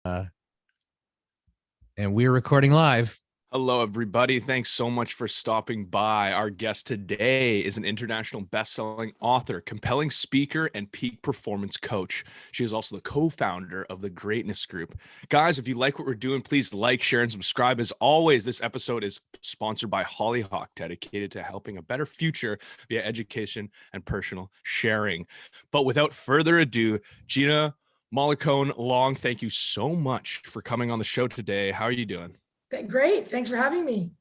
And we're recording live. Hello, everybody. Thanks so much for stopping by. Our guest today is an international best-selling author, compelling speaker, and peak performance coach. She is also the co-founder of the Greatness Group. Guys, if you like what we're doing, please like, share, and subscribe. As always, this episode is sponsored by Hollyhock, dedicated to helping a better future via education and personal sharing. But without further ado, Gina Mollicone-Long, thank you so much for coming on the show today. How are you doing? Great. Thanks for having me.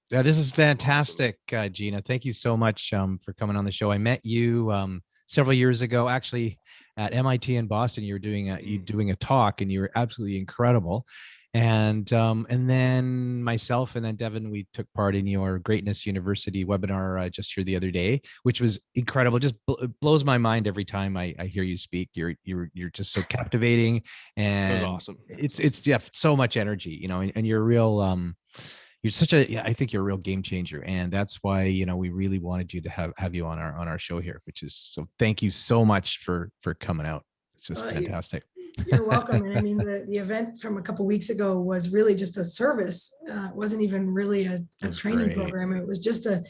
Yeah, this is fantastic, Gina. Thank you so much for coming on the show. I met you several years ago, actually, at MIT in Boston. You were doing a talk, and you were absolutely incredible. And then myself and then Devin, we took part in your Greatness University webinar just here the other day, which was incredible. Just blows my mind every time I hear you speak. You're just so captivating, and it was awesome. It's so much energy, and you're real. I think you're a real game changer, and that's why we really wanted you to have you on our show here, which is so. Thank you so much for coming out. It's just fantastic. You're welcome. And I mean, the event from a couple of weeks ago was really just a service. It wasn't even really a training program. It was just a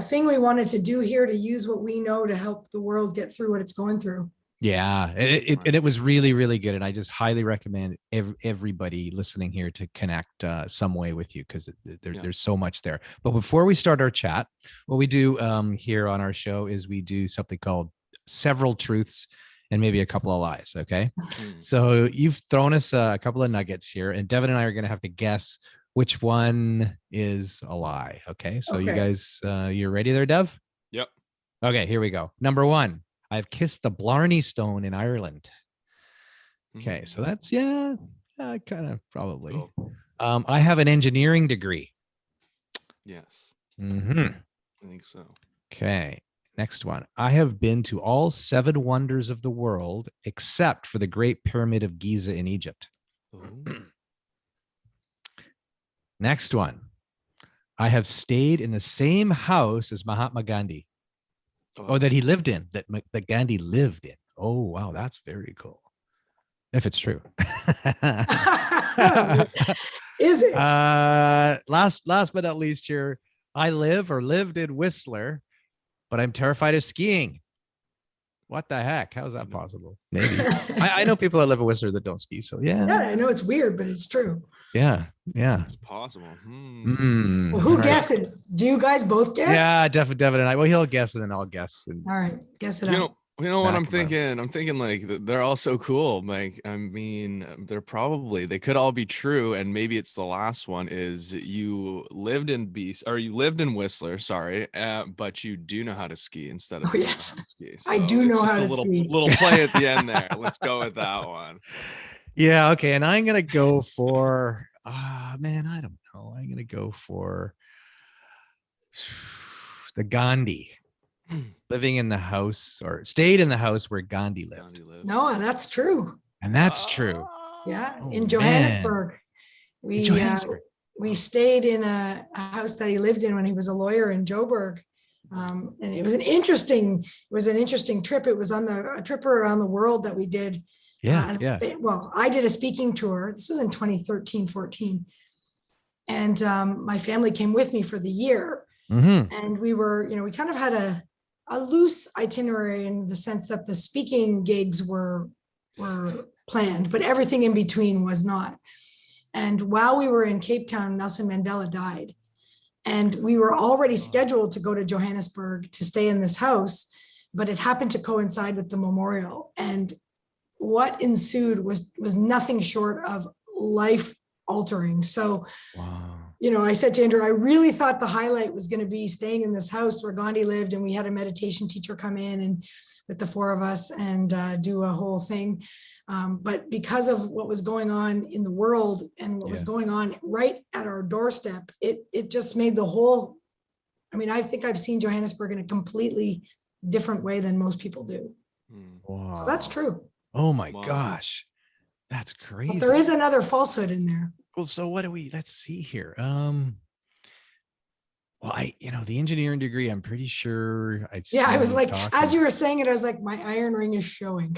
thing we wanted to do here to use what we know to help the world get through what it's going through. Yeah, it was really, really good. And I just highly recommend everybody listening here to connect some way with you, because there's so much there. But before we start our chat, what we do here on our show is we do something called Several Truths and Maybe a Couple of Lies. Okay. So you've thrown us a couple of nuggets here, and Devin and I are going to have to guess which one is a lie. Okay. So you guys, you're ready there, Dev? Yep. Okay, here we go. Number one, I've kissed the Blarney Stone in Ireland. Okay. So that's, kind of probably. Cool. I have an engineering degree. Yes. I think so. Okay. Next one. I have been to all 7 wonders of the world except for the Great Pyramid of Giza in Egypt. Next one. I have stayed in the same house as Mahatma Gandhi. That he lived in, that Gandhi lived in. Oh, wow. That's very cool. If it's true. Is it? Last but not least here. I lived in Whistler, but I'm terrified of skiing. What the heck? How is that possible? Maybe. I know people that live in Whistler that don't ski. So yeah. Yeah, I know it's weird, but it's true. Yeah. It's possible. Well, who guesses? Do you guys both guess? Yeah, Devin and I. Well, he'll guess and then I'll guess. All right, guess it out. You know what I'm thinking? I'm thinking like they're all so cool. Like, I mean, they could all be true. And maybe it's the last one is you lived in Whistler, sorry. But you do know how to ski instead of how to ski. So I do know how to ski. Little play at the end there. Let's go with that one. Yeah. Okay. And I'm going to go for, I don't know. I'm going to go for the Gandhi. Living in the house or stayed in the house where Gandhi lived. No, that's true. And that's true. Yeah. In Johannesburg. We stayed in a house that he lived in when he was a lawyer in Joburg. And it was an interesting trip. It was on a trip around the world that we did. Well, I did a speaking tour. This was in 2013, 14. And my family came with me for the year. And we were, we kind of had a loose itinerary in the sense that the speaking gigs were planned, but everything in between was not. And while we were in Cape Town, Nelson Mandela died. And we were already scheduled to go to Johannesburg to stay in this house, but it happened to coincide with the memorial. And what ensued was nothing short of life altering. So, I said to Andrew, I really thought the highlight was going to be staying in this house where Gandhi lived. And we had a meditation teacher come in and with the 4 of us and do a whole thing. But because of what was going on in the world and what was going on right at our doorstep, it just made the whole, I think I've seen Johannesburg in a completely different way than most people do. Wow. So that's true. Oh my gosh. That's crazy. But there is another falsehood in there. Well, so what do let's see here. Well, the engineering degree, I'm pretty sure I've seen. Yeah, I was you like, talking. as you were saying it, I was like, my iron ring is showing.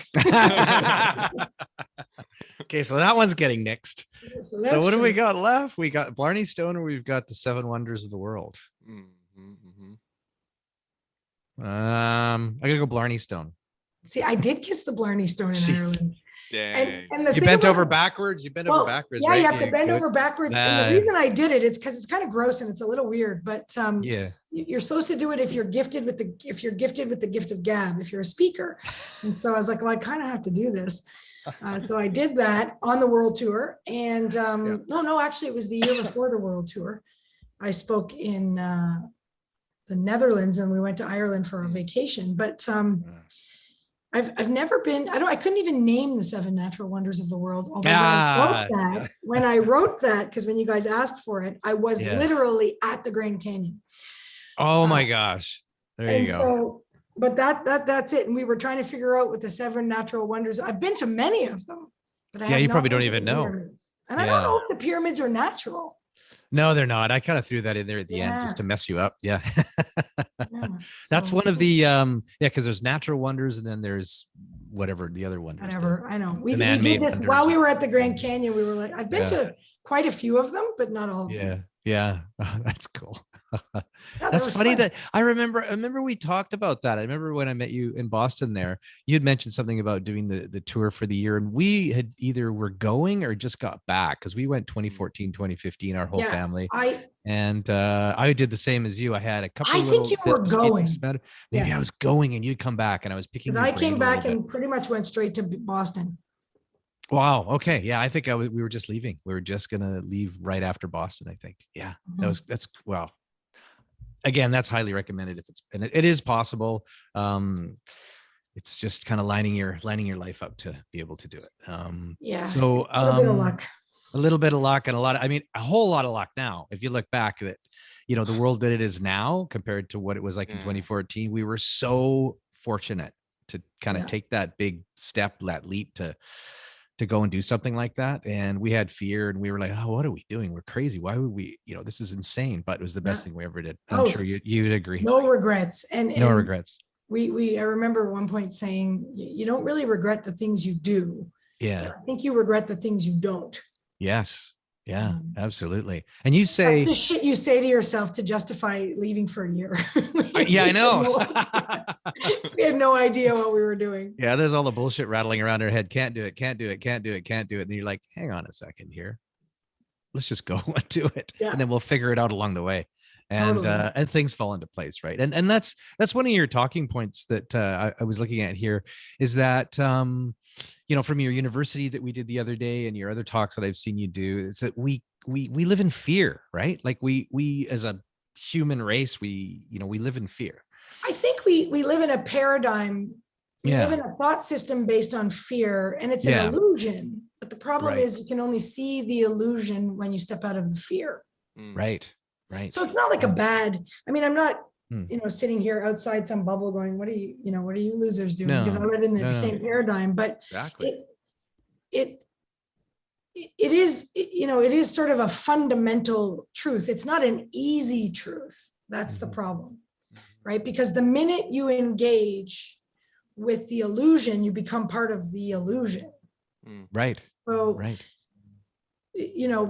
Okay, so that one's getting nixed. So So what do we got left? We got Blarney Stone, or we've got the 7 Wonders of the World. I'm gonna go Blarney Stone. See, I did kiss the Blarney Stone in Ireland. Dang. And the You thing bent about- over backwards. You bent over backwards. Yeah, right? you have to bend over backwards. And the reason I did it's because it's kind of gross and it's a little weird. But yeah, you're supposed to do it if you're gifted with the gift of gab, if you're a speaker. And so I was like, well, I kind of have to do this. So I did that on the world tour. And no, actually, it was the year before the world tour. I spoke in the Netherlands, and we went to Ireland for a vacation. But I've never been, I couldn't even name the 7 natural wonders of the world. Although when I wrote that, because when you guys asked for it, I was literally at the Grand Canyon. Oh my gosh. There you go. So, but that's it. And we were trying to figure out what the 7 natural wonders. I've been to many of them, but you probably don't even know. And I don't know if the pyramids are natural. No, they're not. I kind of threw that in there at the end just to mess you up. Yeah. That's one of the because there's natural wonders, and then there's whatever the other wonders. Whatever. I know. We did this wonders. While we were at the Grand Canyon. We were like, I've been to quite a few of them, but not all of them. Yeah. Oh, that's cool. That's funny that I remember we talked about that. I remember when I met you in Boston there, you had mentioned something about doing the tour for the year, and we had either were going or just got back, because we went 2014, 2015, our whole family. I did the same as you. I had a couple. I think you were going. Maybe I was going and you'd come back, and I was picking. Because I came back and pretty much went straight to Boston. Wow. Okay. Yeah. I think we were just leaving. We were just going to leave right after Boston, I think. Yeah. That's well, again, that's highly recommended and it is possible. It's just kind of lining your life up to be able to do it. So a little bit of luck. A little bit of luck and a whole lot of luck now. If you look back at it, the world that it is now compared to what it was like in 2014, we were so fortunate to kind of take that big step, that leap to go and do something like that. And we had fear, and we were like, oh, what are we doing? We're crazy. Why would we, this is insane, but it was the best thing we ever did. I'm sure you'd agree. No regrets. And no regrets. I remember at one point saying, you don't really regret the things you do. Yeah. I think you regret the things you don't. Yes. Yeah, absolutely. And you say that's the shit you say to yourself to justify leaving for a year. I know. We had no idea what we were doing. Yeah, there's all the bullshit rattling around our head. Can't do it. And you're like, hang on a second here. Let's just go and do it. Yeah. And then we'll figure it out along the way. And things fall into place, right? And that's one of your talking points that I was looking at here, is that from your university that we did the other day and your other talks that I've seen you do, is that we live in fear, right? Like we as a human race, we live in fear. I think we live in a paradigm. We live in a thought system based on fear, and it's an illusion. But the problem is you can only see the illusion when you step out of the fear. Right. So it's not like a bad, I'm not, sitting here outside some bubble going, what are you losers doing? Because I live in the same paradigm, but it is sort of a fundamental truth. It's not an easy truth. That's the problem, right? Because the minute you engage with the illusion, you become part of the illusion. Right. So,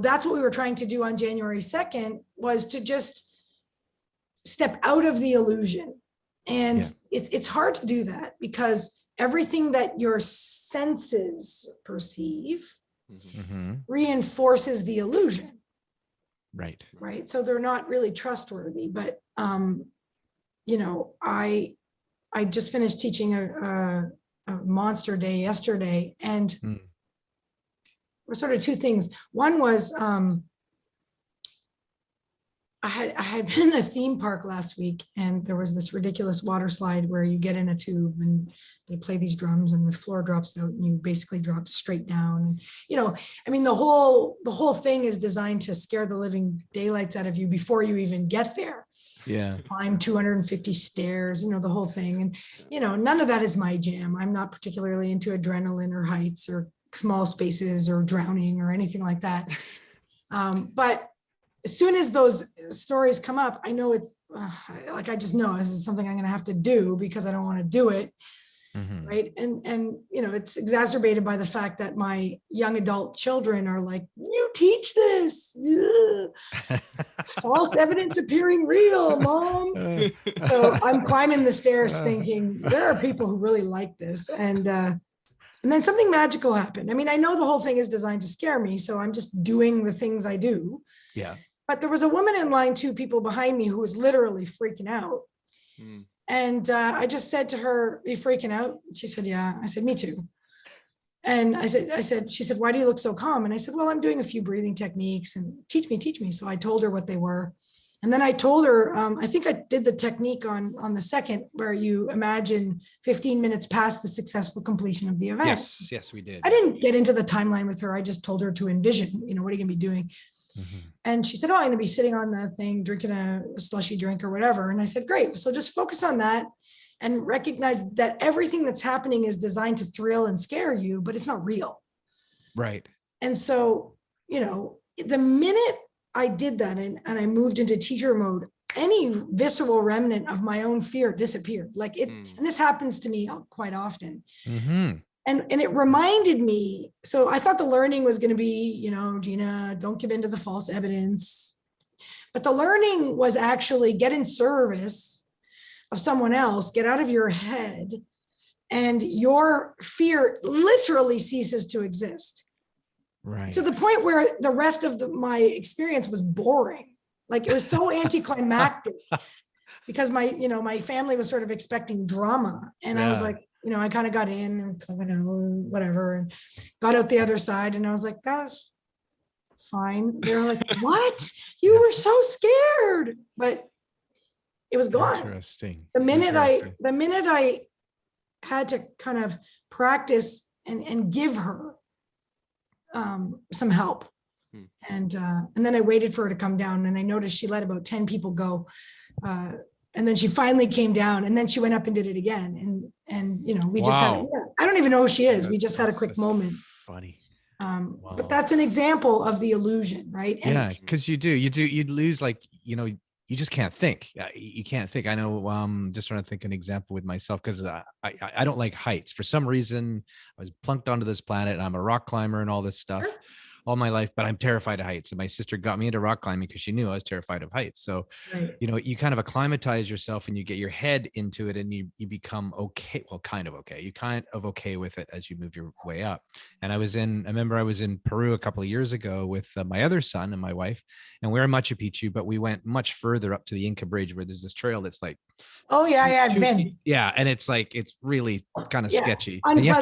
that's what we were trying to do on January 2nd, was to just step out of the illusion. And it's hard to do that, because everything that your senses perceive reinforces the illusion. Right. So they're not really trustworthy. But, I just finished teaching a monster day yesterday, and were sort of two things. One was I had been in a theme park last week, and there was this ridiculous water slide where you get in a tube and they play these drums and the floor drops out and you basically drop straight down. And, the whole thing is designed to scare the living daylights out of you before you even get there. Yeah. Climb 250 stairs, the whole thing. And, none of that is my jam. I'm not particularly into adrenaline or heights or small spaces or drowning or anything like that. But as soon as those stories come up, I know it's like, I just know this is something I'm going to have to do because I don't want to do it. Mhm. Right. And, you know, it's exacerbated by the fact that my young adult children are like, you teach this. Ugh. False evidence appearing real, Mom. So I'm climbing the stairs thinking there are people who really like this. And then something magical happened. I mean, I know the whole thing is designed to scare me, so I'm just doing the things I do. Yeah. But there was a woman in line, 2 people behind me, who was literally freaking out. And I just said to her, "Are you freaking out?" She said, "Yeah." I said, "Me too." And she said, "Why do you look so calm?" And I said, "Well, I'm doing a few breathing techniques and teach me. So I told her what they were. And then I told her, I think I did the technique on the second, where you imagine 15 minutes past the successful completion of the event. Yes, we did. I didn't get into the timeline with her. I just told her to envision, you know, what are you going to be doing? Mhm. And she said, "Oh, I'm going to be sitting on the thing, drinking a slushy drink or whatever." And I said, "Great. So just focus on that and recognize that everything that's happening is designed to thrill and scare you, but it's not real." Right. And so, you know, the minute I did that and I moved into teacher mode, any visceral remnant of my own fear disappeared. Like it, and this happens to me quite often. Mhm. And it reminded me, so I thought the learning was going to be, you know, Gina, don't give in to the false evidence. But the learning was actually get in service of someone else, get out of your head, and your fear literally ceases to exist. Right. To the point where the rest of my experience was boring. Like it was so anticlimactic because my family was sort of expecting drama. And I was like, you know, I kind of got in and, you know, whatever, and got out the other side. And I was like, that was fine. They're like, "What? You were so scared." But it was gone. Interesting. The minute I had to kind of practice and give her some help. And then I waited for her to come down, and I noticed she let about 10 people go. And then she finally came down, and then she went up and did it again. And you know, we just had, I don't even know who she is. We just had a quick moment. Funny. But that's an example of the illusion, right? And Yeah, because you'd lose, like, you know, you just can't think. You can't think. I know. Just trying to think an example with myself, because I don't like heights for some reason. I was plunked onto this planet, and I'm a rock climber and all this stuff all my life, but I'm terrified of heights. And my sister got me into rock climbing because she knew I was terrified of heights. So, you know, you kind of acclimatize yourself and you get your head into it, and you become okay. Well, kind of okay. You kind of okay with it as you move your way up. And I remember I was in Peru a couple of years ago with my other son and my wife, and we're in Machu Picchu, but we went much further up to the Inca Bridge, where there's this trail that's like, oh yeah, I've been. Yeah, and it's like, it's really kind of sketchy. Unpleasant. And you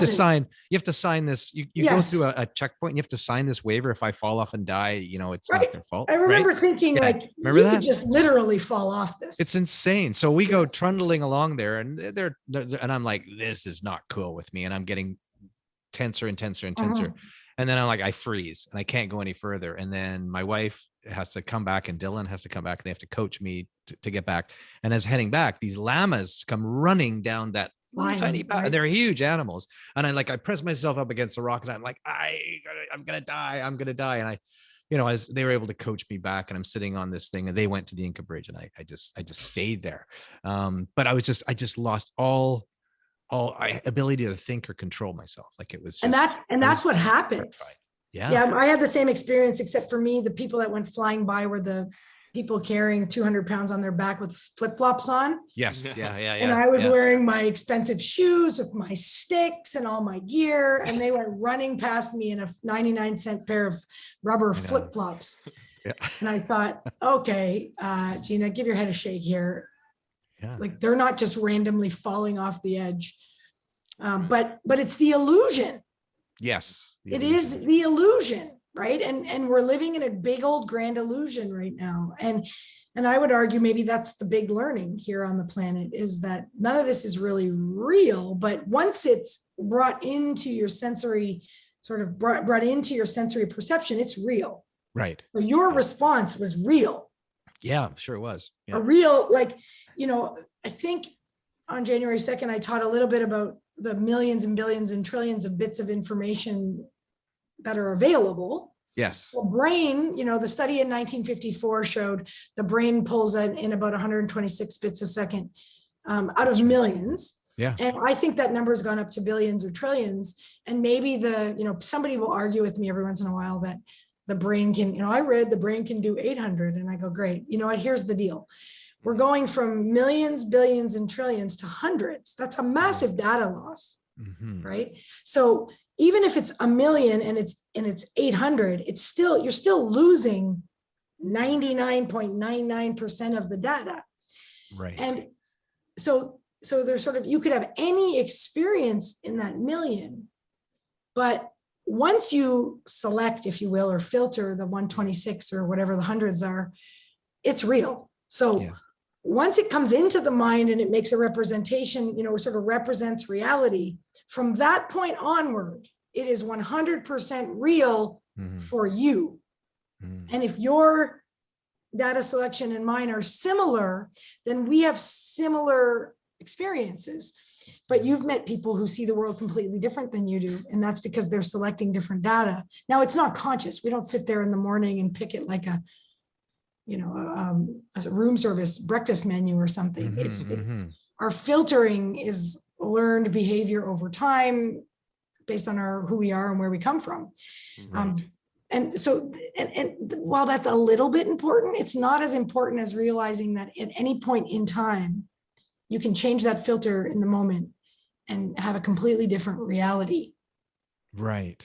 have to sign this. You go through a checkpoint, and you have to sign this waiver. If I fall off and die, you know, it's not their fault. I remember thinking, like, remember you could just literally fall off this. It's insane. So we go trundling along there, and and I'm like, this is not cool with me, and I'm getting tenser and tenser and tenser. And then I'm like, I freeze and I can't go any further. And then my wife has to come back, and Dylan has to come back, and they have to coach me to get back. And as heading back, these llamas come running down that tiny path. They're huge animals. And I press myself up against the rock, and I'm like, I'm going to die. And I, you know, as they were able to coach me back, and I'm sitting on this thing, and they went to the Inca Bridge, and I just stayed there. But I just lost all ability to think or control myself. Like, it was just, and that's what happens. Yeah, I had the same experience, except for me, the people that went flying by were the people carrying 200 pounds on their back with flip-flops on. Yes. Yeah. And I was wearing my expensive shoes with my sticks and all my gear, and they went running past me in a 99-cent pair of rubber flip-flops. And I thought, okay, Gina, give your head a shake here. Like, they're not just randomly falling off the edge. But it's the illusion. Yes. It is the illusion, right? And we're living in a big old grand illusion right now. And I would argue maybe that's the big learning here on the planet, is that none of this is really real. But once it's brought into your sensory, brought into your sensory perception, it's real. Right. So your response was real. Yeah, sure it was. A real, like, you know, I think on January 2nd, I taught a little bit about the millions and billions and trillions of bits of information that are available. Yes. Well, brain, the study in 1954 showed the brain pulls in about 126 bits a second out of millions. Yeah. And I think that number has gone up to billions or trillions. And maybe somebody will argue with me every once in a while that the brain can, I read the brain can do 800. And I go, great. You know what? Here's the deal. We're going from millions, billions, and trillions to hundreds. That's a massive data loss, right? So even if it's a million and it's 800, you're still losing 99.99% of the data. Right. And so there's you could have any experience in that million, but once you select, if you will, or filter the 126 or whatever the hundreds are, it's real. So once it comes into the mind and it makes a representation, sort of represents reality, from that point onward, it is 100% real for you. And if your data selection and mine are similar, then we have similar experiences. But you've met people who see the world completely different than you do. And that's because they're selecting different data. Now, it's not conscious. We don't sit there in the morning and pick it like a room service breakfast menu or something. It's our filtering is learned behavior over time based on who we are and where we come from. Right. And so, and while that's a little bit important, it's not as important as realizing that at any point in time, you can change that filter in the moment and have a completely different reality. Right.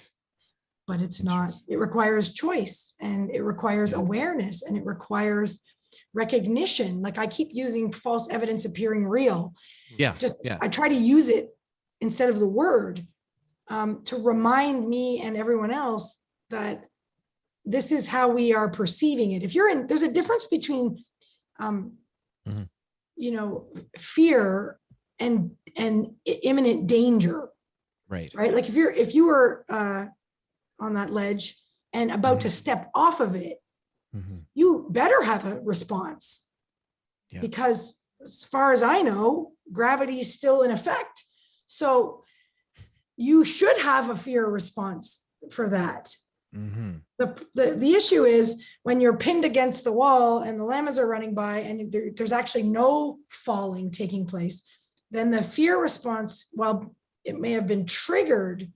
But it's not, it requires choice, and it requires awareness, and it requires recognition. Like I keep using false evidence appearing real. I try to use it instead of the word to remind me and everyone else that this is how we are perceiving it. There's a difference between, fear and imminent danger. Right. Right. Like if you were on that ledge and about to step off of it, you better have a response, because as far as I know, gravity is still in effect. So you should have a fear response for that. The issue is when you're pinned against the wall and the llamas are running by and there's actually no falling taking place, then the fear response, while it may have been triggered,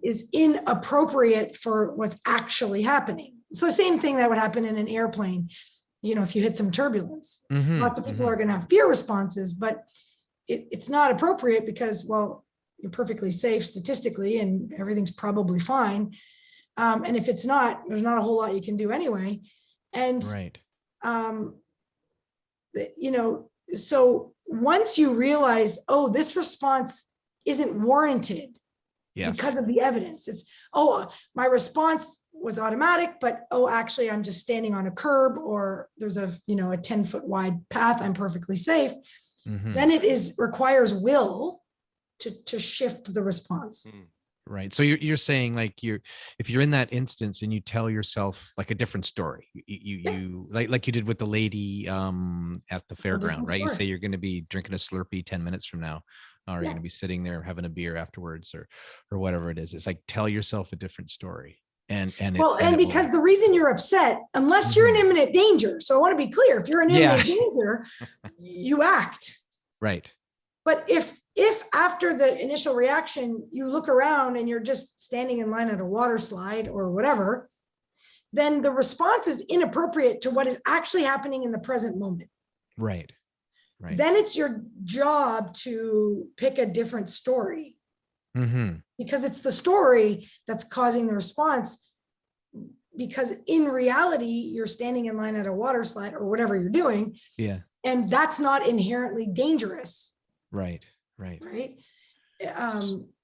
is inappropriate for what's actually happening. It's the same thing that would happen in an airplane. If you hit some turbulence, lots of people are going to have fear responses, but it's not appropriate because, well, you're perfectly safe statistically and everything's probably fine. And if it's not, there's not a whole lot you can do anyway. And, so once you realize, oh, this response isn't warranted because of the evidence. It's, my response was automatic, but, actually I'm just standing on a curb, or there's a 10-foot wide path. I'm perfectly safe. Then it requires will to shift the response. Right. So you're saying like if you're in that instance and you tell yourself like a different story, you like you did with the lady at the fairground, right? You say you're going to be drinking a Slurpee 10 minutes from now, or you're going to be sitting there having a beer afterwards, or whatever it is. It's like, tell yourself a different story. And because the reason you're upset, unless you're in imminent danger. So I want to be clear, if you're in imminent danger, you act. Right. But if after the initial reaction, you look around and you're just standing in line at a water slide or whatever, then the response is inappropriate to what is actually happening in the present moment. Right. Then it's your job to pick a different story, because it's the story that's causing the response. Because in reality, you're standing in line at a water slide or whatever you're doing. Yeah. And that's not inherently dangerous. Right.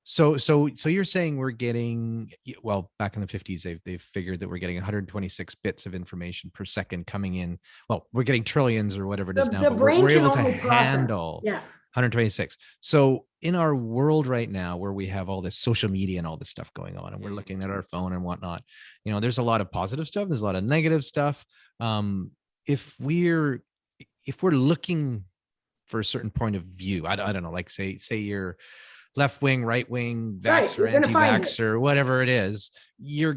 So you're saying we're getting, well, back in the 50s, they've figured that we're getting 126 bits of information per second coming in. Well, we're getting trillions or whatever it is now, but we're able to handle 126. So in our world right now, where we have all this social media and all this stuff going on, and we're looking at our phone and whatnot, there's a lot of positive stuff. There's a lot of negative stuff. If we're looking for a certain point of view, I don't know, like say you're left wing, right wing, Right, vax you're or gonna find anti-vax, whatever it is, your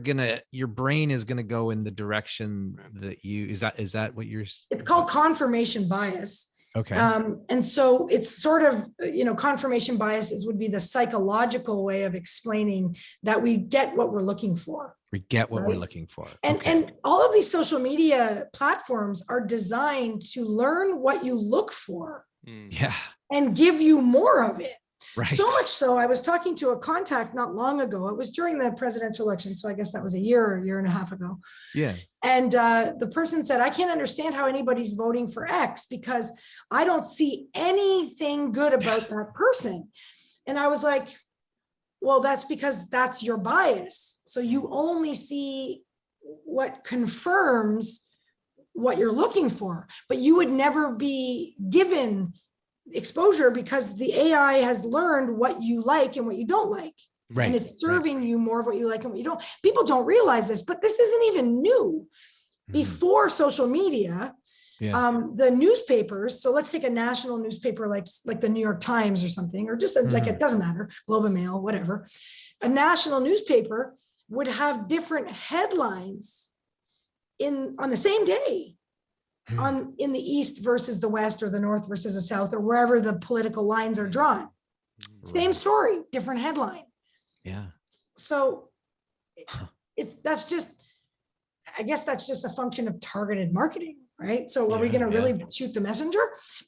brain is gonna go in the direction that is that what you're? It's called confirmation bias. Okay. And so it's sort of, confirmation bias would be the psychological way of explaining that we get what we're looking for. We get what we're right? looking for. And all of these social media platforms are designed to learn what you look for. Yeah. And give you more of it. Right. So much so, I was talking to a contact not long ago. It was during the presidential election. So I guess that was a year and a half ago. Yeah. And the person said, I can't understand how anybody's voting for X because I don't see anything good about that person. And I was like, well, that's because that's your bias. So you only see what confirms what you're looking for, but you would never be given exposure because the AI has learned what you like and what you don't like. Right. And it's serving you more of what you like and what you don't. People don't realize this, but this isn't even new. Before social media, the newspapers, so let's take a national newspaper like the New York Times or something, or just like, it doesn't matter, Globe and Mail, whatever. A national newspaper would have different headlines on the same day. In the East versus the West, or the North versus the South, or wherever the political lines are drawn. Same story, different headline. Yeah. So that's just, I guess that's just a function of targeted marketing, right? So are we going to really shoot the messenger?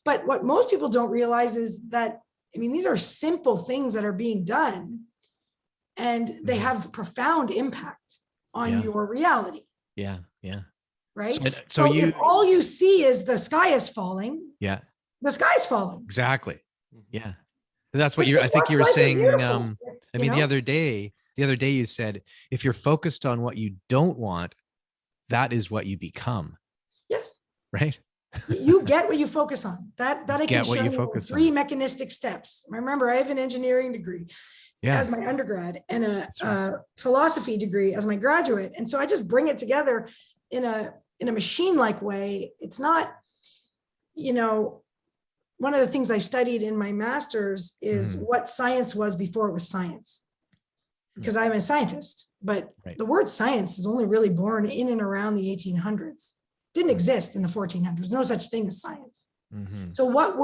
But what most people don't realize is that, these are simple things that are being done, and they have profound impact on your reality. Yeah. Yeah. Right. So if all you see is the sky is falling. Yeah. The sky's falling. Exactly. Yeah. That's what I think you were saying. The other day you said, if you're focused on what you don't want, that is what you become. Yes. Right. You get what you focus on. That I can show you three mechanistic steps. Remember, I have an engineering degree as my undergrad and a philosophy degree as my graduate. And so I just bring it together in a machine-like way. It's not, one of the things I studied in my master's is what science was before it was science, because I'm a scientist, but the word science is only really born in and around the 1800s. Didn't exist in the 1400s. No such thing as science. So what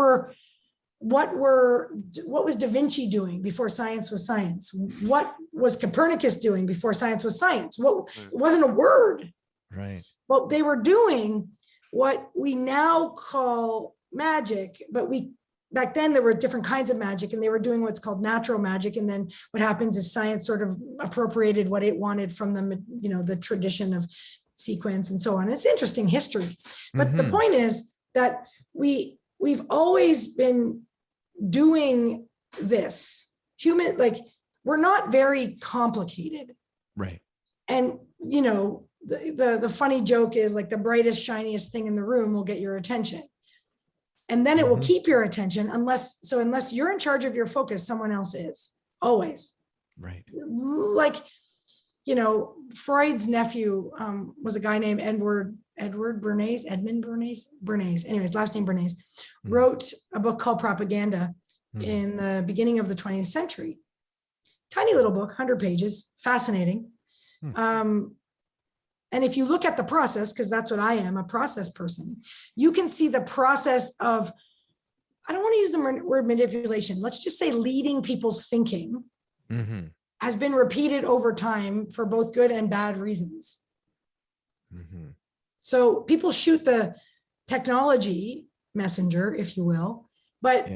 was Da Vinci doing before science was science? What was Copernicus doing before science was science? It wasn't a word. Right. Well, they were doing what we now call magic, but back then there were different kinds of magic, and they were doing what's called natural magic. And then what happens is science sort of appropriated what it wanted from the tradition of sequence and so on. It's interesting history. But the point is that we've always been doing this. We're not very complicated. Right. And, the funny joke is like the brightest, shiniest thing in the room will get your attention. And then it will keep your attention unless you're in charge of your focus, someone else is always. Right. Like, Freud's nephew was a guy named Edmund Bernays. Anyways, last name Bernays, wrote a book called Propaganda in the beginning of the 20th century. Tiny little book, 100 pages, fascinating. And if you look at the process, because that's what I am, a process person, you can see the process of, I don't want to use the word manipulation. Let's just say leading people's thinking has been repeated over time for both good and bad reasons. So people shoot the technology messenger, if you will, but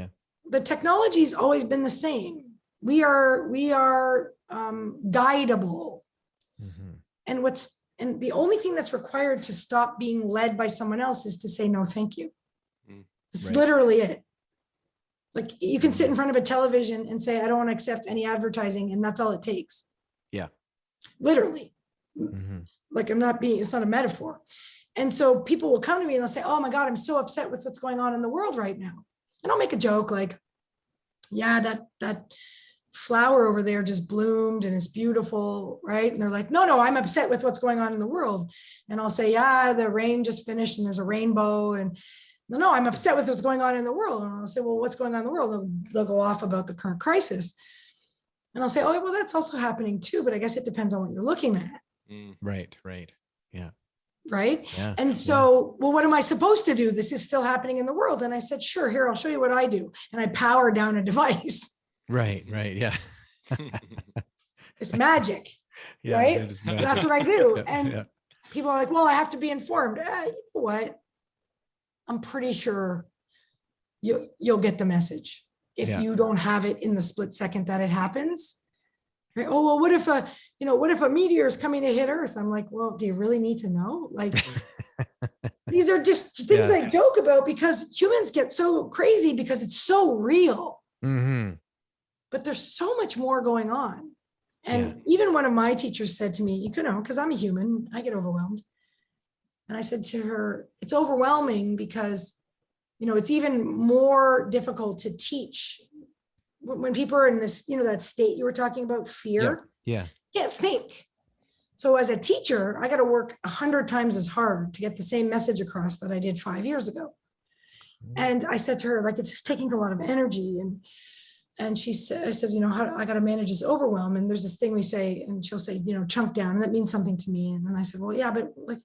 the technology's always been the same. We are guidable. And the only thing that's required to stop being led by someone else is to say, no, thank you. It's literally it. Like you can sit in front of a television and say, I don't want to accept any advertising. And that's all it takes. Yeah. Literally. Like it's not a metaphor. And so people will come to me and they'll say, oh my God, I'm so upset with what's going on in the world right now. And I'll make a joke like, yeah, that flower over there just bloomed and it's beautiful, right? And they're like, no, I'm upset with what's going on in the world. And I'll say, yeah, the rain just finished and there's a rainbow. And no, I'm upset with what's going on in the world. And I'll say, well, what's going on in the world? They'll go off about the current crisis. And I'll say, oh, well, that's also happening too, but I guess it depends on what you're looking at. Right. Yeah. Right. Yeah. And so, well, what am I supposed to do? This is still happening in the world. And I said, sure, here, I'll show you what I do. And I power down a device. Right. Yeah. It's magic. Yeah, right? it is magic. That's what I do. Yeah, And yeah. people are like, well, I have to be informed. You know what? I'm pretty sure you'll get the message if you don't have it in the split second that it happens. Right? Oh, well, what if a meteor is coming to hit Earth? I'm like, well, do you really need to know? Like, these are just things I joke about because humans get so crazy because it's so real. But there's so much more going on. And even one of my teachers said to me, you know, because I'm a human, I get overwhelmed. And I said to her, it's overwhelming because, you know, it's even more difficult to teach when people are in this, you know, that state you were talking about, fear. Yeah. Can't think. So as a teacher, I got to work 100 times as hard to get the same message across that I did 5 years ago. And I said to her, like, it's just taking a lot of energy. And she said, I said, you know, how I got to manage this overwhelm. And there's this thing we say, and she'll say, you know, chunk down. And that means something to me. And then I said, well, yeah, but like,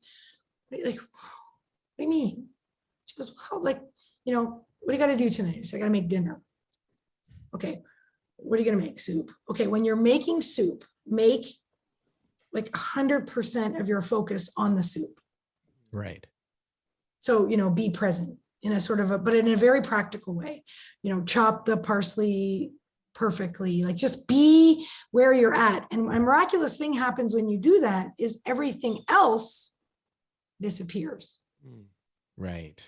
what do you mean? She goes, well, like, you know, what do you got to do tonight? I said, I got to make dinner. Okay. What are you going to make? Soup. Okay. When you're making soup, make like 100% of your focus on the soup. Right. So, you know, be present in a sort of but in a very practical way, you know, chop the parsley perfectly, like just be where you're at. And a miraculous thing happens when you do that is everything else disappears. Right.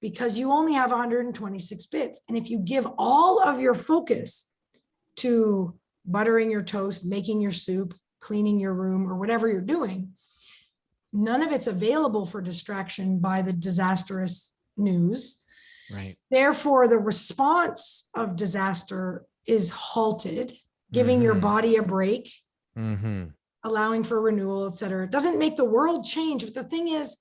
Because you only have 126 bits. And if you give all of your focus to buttering your toast, making your soup, cleaning your room, or whatever you're doing, none of it's available for distraction by the disastrous news. Right. Therefore, the response of disaster is halted, giving your body a break, allowing for renewal, et cetera. It doesn't make the world change. But the thing is,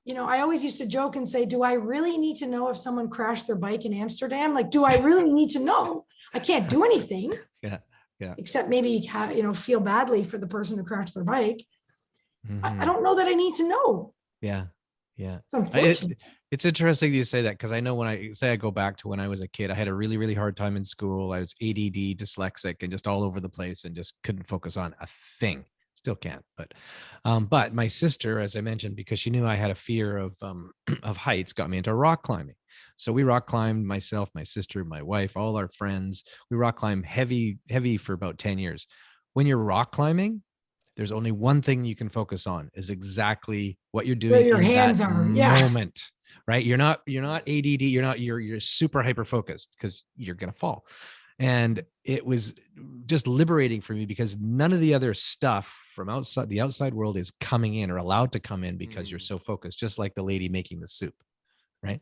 you know, I always used to joke and say, do I really need to know if someone crashed their bike in Amsterdam? Like, do I really need to know? I can't do anything. Yeah. Except maybe, you know, feel badly for the person who crashed their bike. I don't know that I need to know. Yeah. It's unfortunate. It's interesting you say that because I know when I go back to when I was a kid, I had a really, really hard time in school. I was ADD, dyslexic, and just all over the place and just couldn't focus on a thing. Still can't, but my sister, as I mentioned, because she knew I had a fear of heights, got me into rock climbing. So we rock climbed, myself, my sister, my wife, all our friends. We rock climbed heavy for about 10 years. When you're rock climbing, there's only one thing you can focus on is exactly what you're doing. Where your hands that are. Moment, right? You're not ADD. You're super hyper focused because you're going to fall. And it was just liberating for me because none of the other stuff from outside the outside world is coming in or allowed to come in because you're so focused, just like the lady making the soup, right?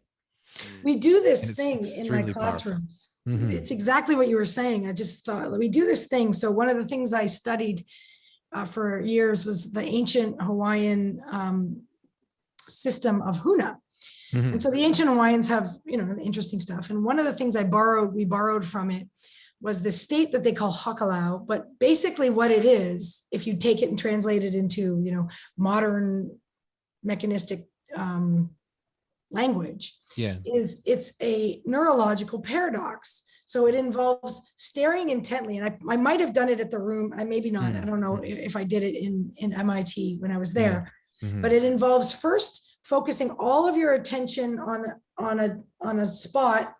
We do this thing in my classrooms. It's exactly what you were saying. I just thought, we do this thing. So one of the things I studied for years was the ancient Hawaiian system of huna. And so the ancient Hawaiians have, you know, interesting stuff. And one of the things we borrowed from it was the state that they call hakalau. But basically what it is, if you take it and translate it into, you know, modern mechanistic language, is it's a neurological paradox. So it involves staring intently. And I might have done it at the room. I maybe not. I don't know if I did it in MIT when I was there, but it involves first focusing all of your attention on a spot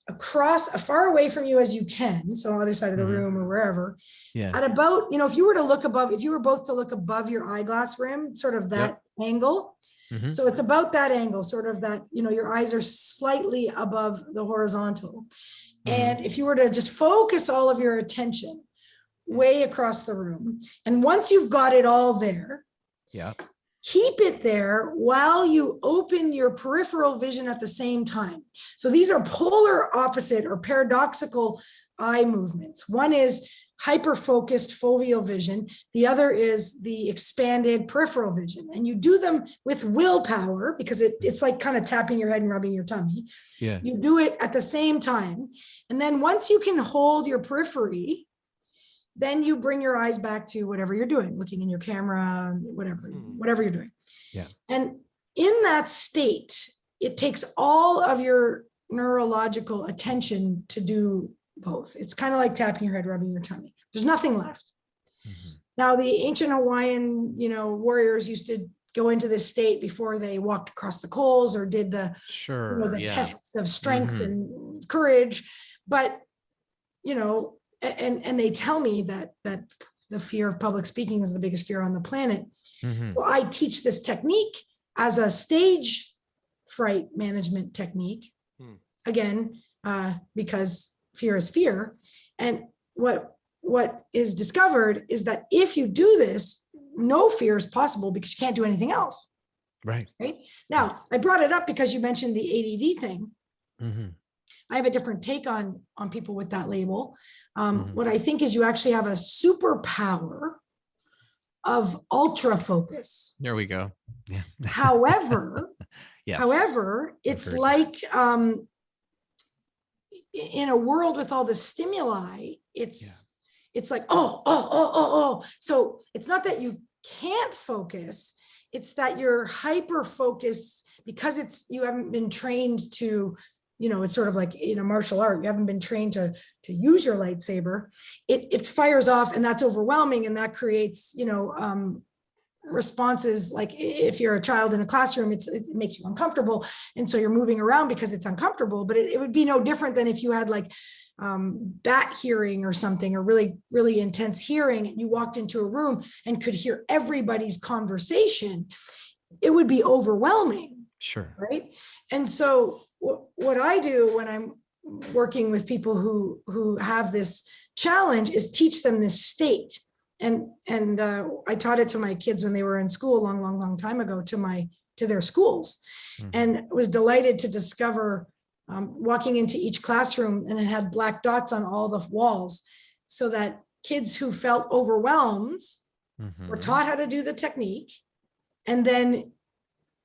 across as far away from you as you can. So on the other side of the room or wherever, at about, you know, if you were both to look above your eyeglass rim, sort of that angle. So it's about that angle, sort of that, you know, your eyes are slightly above the horizontal. And if you were to just focus all of your attention way across the room, and once you've got it all there, keep it there while you open your peripheral vision at the same time. So these are polar opposite or paradoxical eye movements. One is hyper-focused foveal vision. The other is the expanded peripheral vision. And you do them with willpower because it's like kind of tapping your head and rubbing your tummy. You do it at the same time. And then once you can hold your periphery, then you bring your eyes back to whatever you're doing, looking in your camera, whatever you're doing. Yeah. And in that state, it takes all of your neurological attention to do both. It's kind of like tapping your head, rubbing your tummy. There's nothing left. Now, the ancient Hawaiian, warriors used to go into this state before they walked across the coals or did the tests of strength and courage. But, and they tell me that the fear of public speaking is the biggest fear on the planet. So I teach this technique as a stage fright management technique. Again, because fear is fear. And what is discovered is that if you do this, no fear is possible because you can't do anything else. Right. Now, I brought it up because you mentioned the ADD thing. I have a different take on people with that label. What I think is you actually have a superpower of ultra focus. There we go. Yeah. However, yes. It's like in a world with all the stimuli, it's like, oh. So it's not that you can't focus, it's that you're hyper focused because you haven't been trained to, it's sort of like in a martial art, you haven't been trained to use your lightsaber. It fires off, and that's overwhelming, and that creates, responses. Like if you're a child in a classroom, it makes you uncomfortable, and so you're moving around because it's uncomfortable. But it would be no different than if you had like bat hearing or something, or really, really intense hearing, and you walked into a room and could hear everybody's conversation. It would be overwhelming. Sure. Right. And so what I do when I'm working with people who have this challenge is teach them this state. And I taught it to my kids when they were in school a long time ago to their schools, and was delighted to discover walking into each classroom, and it had black dots on all the walls, so that kids who felt overwhelmed were taught how to do the technique, and then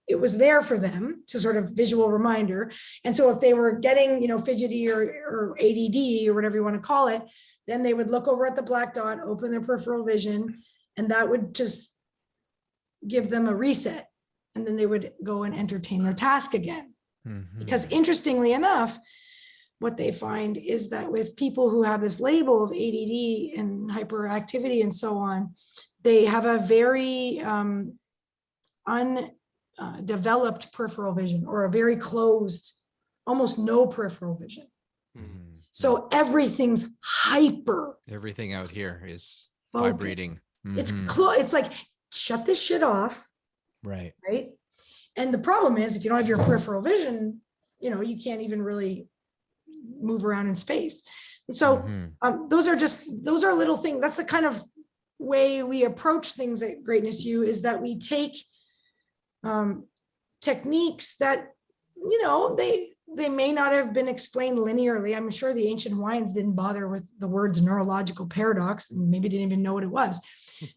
it was there for them to sort of visual reminder. And so if they were getting, fidgety or ADD or whatever you want to call it, then they would look over at the black dot, open their peripheral vision, and that would just give them a reset. And then they would go and entertain their task again. Because interestingly enough, what they find is that with people who have this label of ADD and hyperactivity and so on, they have a very undeveloped peripheral vision, or a very closed, almost no peripheral vision. So everything's hyper. Everything out here is focused. Vibrating. It's like, shut this shit off. Right. And the problem is, if you don't have your peripheral vision, you can't even really move around in space. And so those are little things. That's the kind of way we approach things at Greatness U, is that we take techniques that, they may not have been explained linearly. I'm sure the ancient Hawaiians didn't bother with the words neurological paradox, and maybe didn't even know what it was.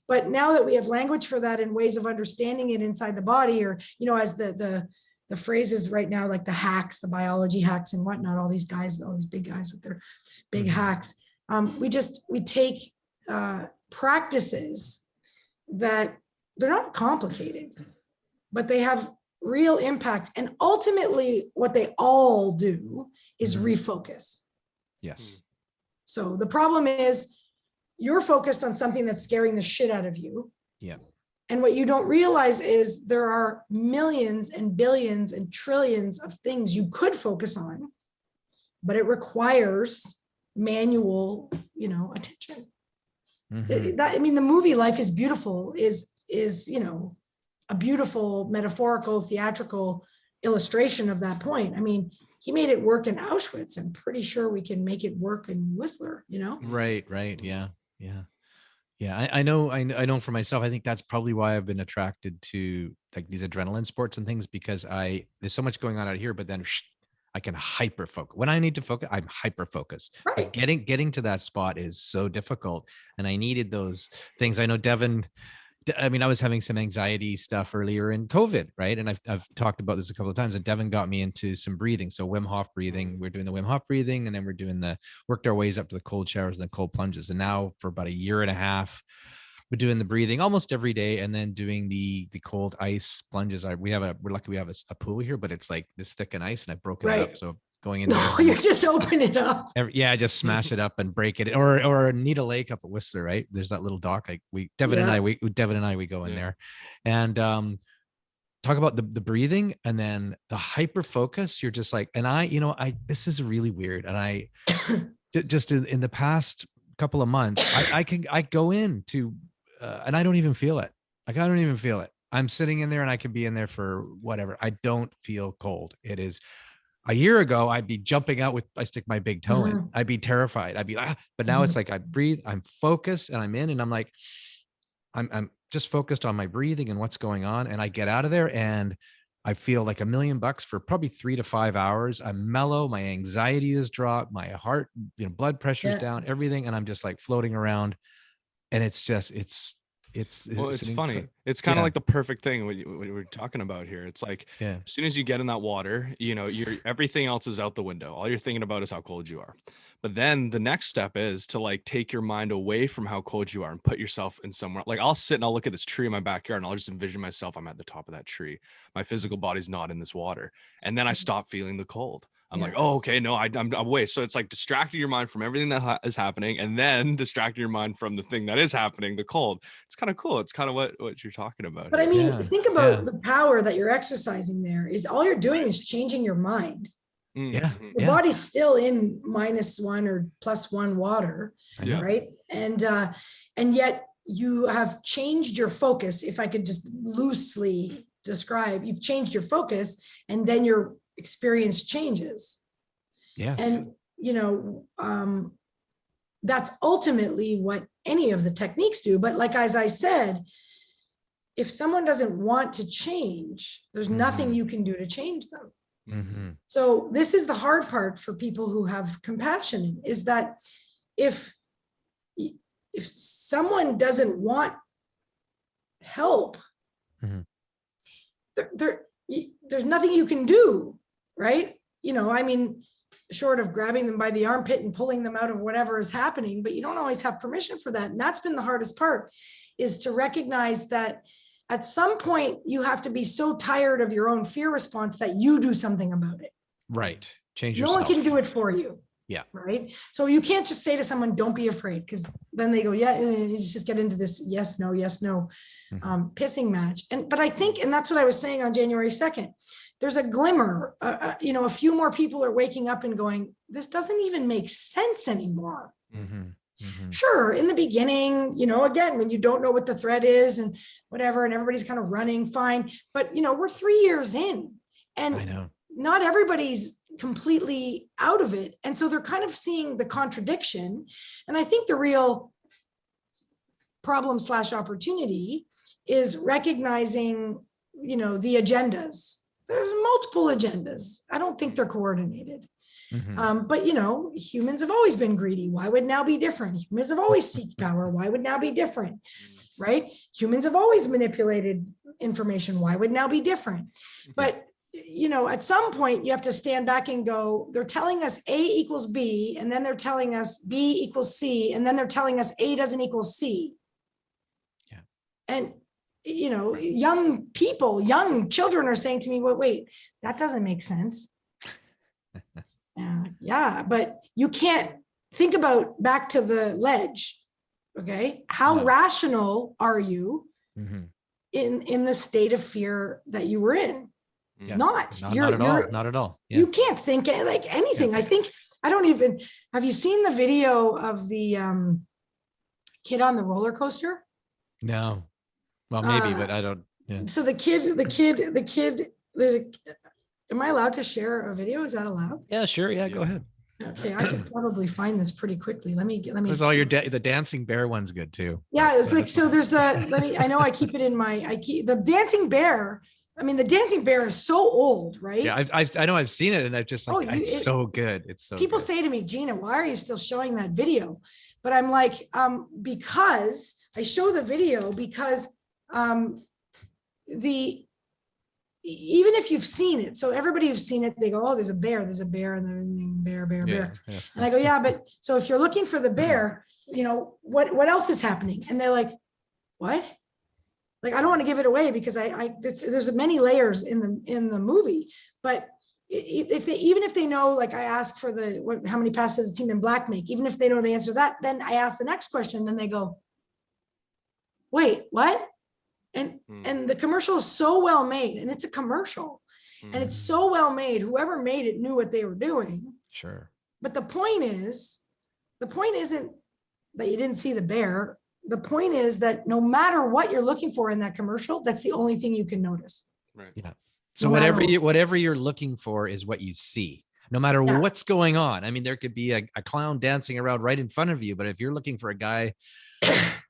But now that we have language for that and ways of understanding it inside the body, or, as the phrases right now, like the hacks, the biology hacks and whatnot, all these big guys with their big hacks. We take practices that they're not complicated, but they have real impact. And ultimately what they all do is refocus. Yes. So the problem is you're focused on something that's scaring the shit out of you. Yeah. And what you don't realize is there are millions and billions and trillions of things you could focus on, but it requires manual, attention. The movie Life is Beautiful is a beautiful metaphorical theatrical illustration of that point. I mean, he made it work in Auschwitz. I'm pretty sure we can make it work in Whistler, Right. Yeah. I know for myself, I think that's probably why I've been attracted to like these adrenaline sports and things, because there's so much going on out here, but then I can hyper focus. When I need to focus, I'm hyper focused. Right. But getting to that spot is so difficult. And I needed those things. I know Devin, I mean, I was having some anxiety stuff earlier in COVID, right? And I've talked about this a couple of times, and Devin got me into some breathing. So Wim Hof breathing, we're doing the Wim Hof breathing, and then we're doing worked our ways up to the cold showers and the cold plunges. And now for about a year and a half, we're doing the breathing almost every day, and then doing the cold ice plunges. We're lucky we have a pool here, but it's like this thick and ice, and I've broken it up. So going in there. No, you just open it up. Just smash it up and break it, or Needle Lake up at Whistler, right? There's that little dock. Devin and I go in there, and talk about the breathing, and then the hyper focus. You're just like, and this is really weird, and I just in the past couple of months, I go into and I don't even feel it. Like, I don't even feel it. I'm sitting in there, and I could be in there for whatever. I don't feel cold. It is. A year ago, I'd be jumping out I stick my big toe in. I'd be terrified. I'd be but now it's like I breathe, I'm focused, and I'm in, and I'm like, I'm just focused on my breathing and what's going on. And I get out of there, and I feel like $1,000,000 for probably 3 to 5 hours. I'm mellow. My anxiety is dropped. My heart, blood pressure's down, everything. And I'm just like floating around. And it's funny. It's kind of like the perfect thing what we're talking about here. It's like, as soon as you get in that water, everything else is out the window. All you're thinking about is how cold you are. But then the next step is to like take your mind away from how cold you are and put yourself in somewhere. Like, I'll sit and I'll look at this tree in my backyard, and I'll just envision myself. I'm at the top of that tree. My physical body's not in this water. And then I stop feeling the cold. I'm like, oh, okay, no, I'm away. So it's like distracting your mind from everything that is happening, and then distracting your mind from the thing that is happening, the cold. It's kind of cool. It's kind of what you're talking about. But I mean, think about the power that you're exercising there. Is all you're doing is changing your mind. Your body's still in -1 or +1 water, right? And yet you have changed your focus. If I could just loosely describe, you've changed your focus, and then your experience changes. And that's ultimately what any of the techniques do. But like, as I said, if someone doesn't want to change, there's nothing you can do to change them. So this is the hard part for people who have compassion, is that if someone doesn't want help, there's nothing you can do, right? I mean, short of grabbing them by the armpit and pulling them out of whatever is happening, but you don't always have permission for that. And that's been the hardest part, is to recognize that at some point you have to be so tired of your own fear response that you do something about it. Right. Change yourself. No one can do it for you. Yeah. Right. So you can't just say to someone, don't be afraid, because then they go, and you just get into this yes, no, pissing match. But I think, and that's what I was saying on January 2nd, there's a glimmer, a few more people are waking up and going, this doesn't even make sense anymore. Sure. In the beginning, again, when you don't know what the threat is and whatever, and everybody's kind of running fine, but we're 3 years in, and I know not everybody's completely out of it. And so they're kind of seeing the contradiction. And I think the real problem / opportunity is recognizing, the agendas. There's multiple agendas. I don't think they're coordinated. But humans have always been greedy. Why would now be different? Humans have always seeked power. Why would now be different? Right? Humans have always manipulated information. Why would now be different? But at some point you have to stand back and go, they're telling us A equals B, and then they're telling us B equals C, and then they're telling us A doesn't equal C. Yeah. And young children are saying to me, well, wait, that doesn't make sense. But you can't think about back to the ledge. Okay. How rational are you in the state of fear that you were in? Not at all. Yeah. You can't think like anything. Have you seen the video of the kid on the roller coaster? No. Well, maybe, but I don't. Yeah. So the kid, am I allowed to share a video? Is that allowed? Yeah, sure. Yeah, go ahead. Okay, I could probably find this pretty quickly. Let me. There's all your the dancing bear one's good too. Yeah, it's like, so there's I know I keep it in the dancing bear. I mean, the dancing bear is so old, right? Yeah, I know I've seen it, and I've just like, it's so good. It's so people good. Say to me, Gina, why are you still showing that video? But I'm like, because I show the video because even if you've seen it, so everybody who's seen it, they go, oh, there's a bear, and everything, bear. Yeah. And I go, yeah, but so if you're looking for the bear, what else is happening? And they're like, what? Like, I don't want to give it away because there's many layers in the movie, but even if they know, like I asked for how many passes does Team in Black make, even if they know the answer to that, then I ask the next question, then they go, wait, what? And the commercial is so well made, and it's a commercial, and it's so well made. Whoever made it knew what they were doing. Sure. But the point isn't that you didn't see the bear. The point is that no matter what you're looking for in that commercial, that's the only thing you can notice. Right. Yeah. So whatever you're looking for is what you see, no matter what's going on. I mean, there could be a clown dancing around right in front of you, but if you're looking for a guy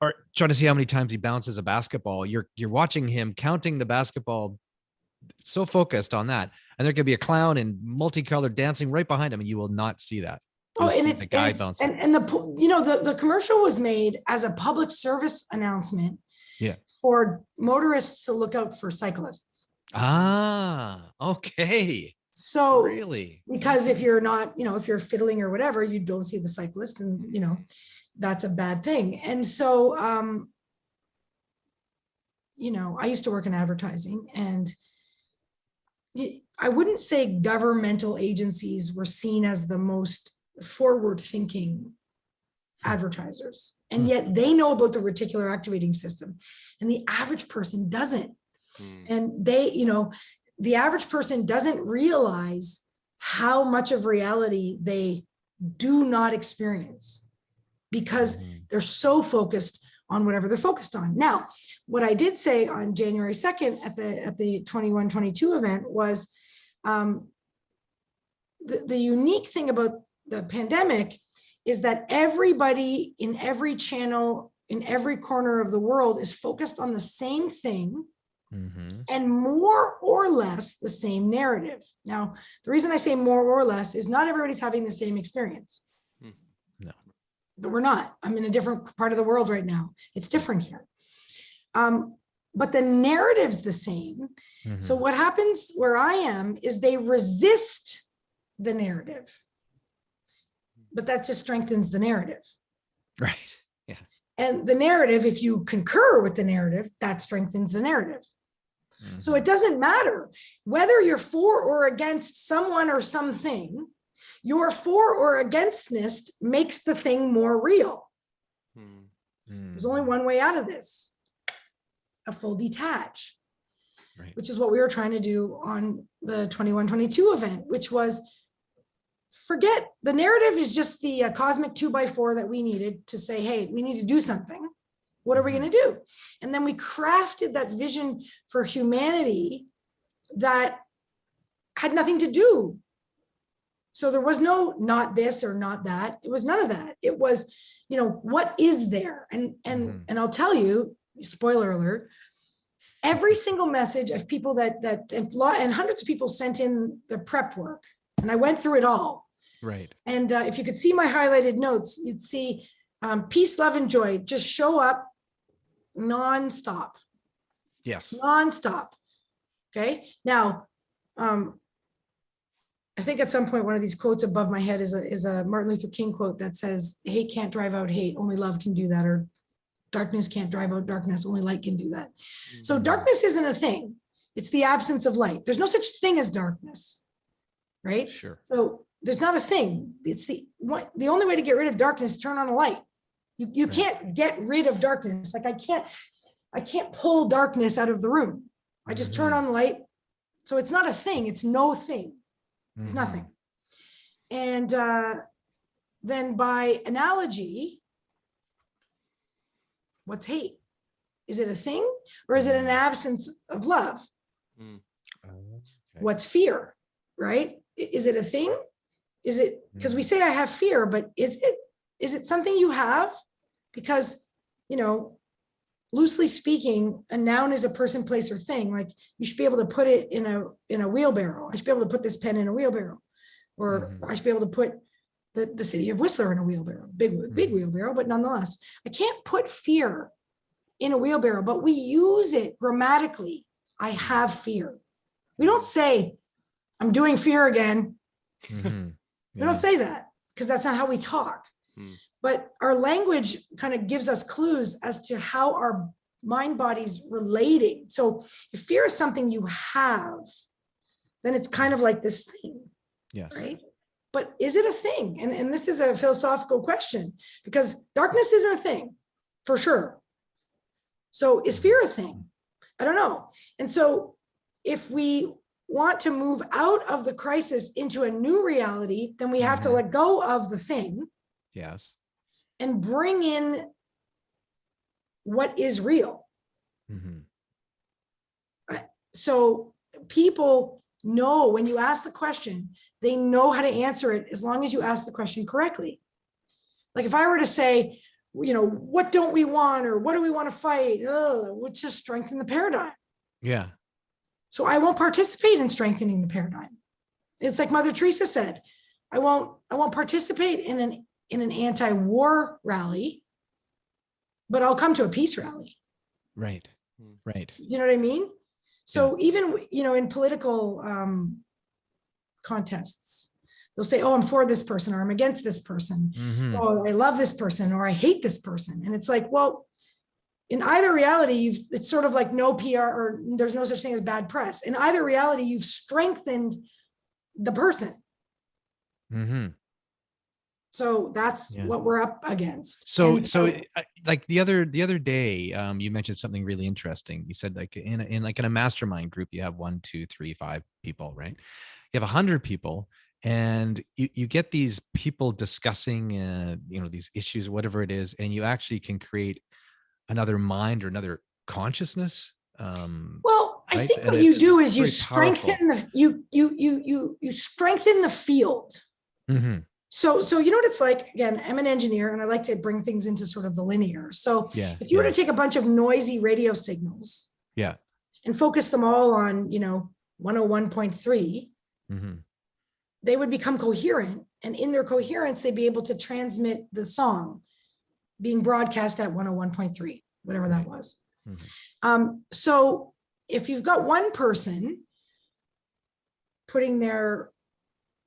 or trying to see how many times he bounces a basketball, you're watching him counting the basketball, so focused on that. And there could be a clown in multicolored dancing right behind him, and you will not see that. Oh, and the guy bouncing. And the commercial was made as a public service announcement for motorists to look out for cyclists. Ah, okay. So really, because if you're not, if you're fiddling or whatever, you don't see the cyclist, and that's a bad thing. And so I used to work in advertising, and I wouldn't say governmental agencies were seen as the most forward-thinking advertisers, and yet they know about the reticular activating system, and the average person doesn't. And the average person doesn't realize how much of reality they do not experience because they're so focused on whatever they're focused on. Now, what I did say on January 2nd at the 21-22 event was the unique thing about the pandemic is that everybody in every channel, in every corner of the world is focused on the same thing and more or less the same narrative. Now, the reason I say more or less is not everybody's having the same experience. No. But we're not. I'm in a different part of the world right now. It's different here. But the narrative's the same. So what happens where I am is they resist the narrative. But that just strengthens the narrative. Right. Yeah. And the narrative, if you concur with the narrative, that strengthens the narrative. So it doesn't matter whether you're for or against someone or something, your for or againstness makes the thing more real. There's only one way out of this, a full detach, which is what we were trying to do on the 21-22 event, which was forget the narrative is just the cosmic 2x4 that we needed to say, hey, we need to do something. What are we going to do? And then we crafted that vision for humanity that had nothing to do. So there was no not this or not that. It was none of that. It was, what is there? And I'll tell you, spoiler alert, every single message of people and hundreds of people sent in the prep work, and I went through it all. Right. And if you could see my highlighted notes, you'd see peace, love, and joy just show up nonstop. Yes. Nonstop. Okay. Now, I think at some point one of these quotes above my head is a Martin Luther King quote that says, "Hate can't drive out hate, only love can do that," or "Darkness can't drive out darkness, only light can do that." So darkness isn't a thing. It's the absence of light. There's no such thing as darkness, right? Sure. So there's not a thing. It's the only way to get rid of darkness is turn on a light. You can't get rid of darkness. Like I can't pull darkness out of the room. I just turn on the light. So it's not a thing. It's no thing. It's nothing. And then by analogy, what's hate? Is it a thing or is it an absence of love? What's fear, right? Is it a thing? Is it, because we say I have fear, but is it something you have? Because, loosely speaking, a noun is a person, place, or thing. Like you should be able to put it in a wheelbarrow. I should be able to put this pen in a wheelbarrow, or I should be able to put the city of Whistler in a wheelbarrow, big wheelbarrow, but nonetheless, I can't put fear in a wheelbarrow, but we use it grammatically. I have fear. We don't say, I'm doing fear again. Mm-hmm. We don't say that because that's not how we talk. But our language kind of gives us clues as to how our mind body's relating. So if fear is something you have, then it's kind of like this thing. Yes. Right. But is it a thing? And this is a philosophical question, because darkness isn't a thing for sure. So is fear a thing? I don't know. And so if we want to move out of the crisis into a new reality, then we have to let go of the thing. Yes. And bring in what is real. So people know when you ask the question, they know how to answer it as long as you ask the question correctly. Like if I were to say, what don't we want, or what do we want to fight? Would just strengthen the paradigm. Yeah. So I won't participate in strengthening the paradigm. It's like Mother Teresa said, I won't participate in an anti-war rally, but I'll come to a peace rally. Right. Right. Do you know what I mean? So even, in political contests, they'll say, oh, I'm for this person, or I'm against this person. Oh, I love this person, or I hate this person. And it's like, well, in either reality, it's sort of like no PR, or there's no such thing as bad press. In either reality, you've strengthened the person. So that's what we're up against. So like the other day, you mentioned something really interesting. You said like in a mastermind group, you have 1, 2, 3, 5 people, right? You have 100 people, and you get these people discussing, these issues, whatever it is, and you actually can create another mind or another consciousness. Well, I right? think And what you do is you strengthen you strengthen the field. So you know what it's like? Again, I'm an engineer and I like to bring things into sort of the linear. So if you were to take a bunch of noisy radio signals and focus them all on, 101.3, they would become coherent. And in their coherence, they'd be able to transmit the song being broadcast at 101.3, whatever that was. So if you've got one person putting their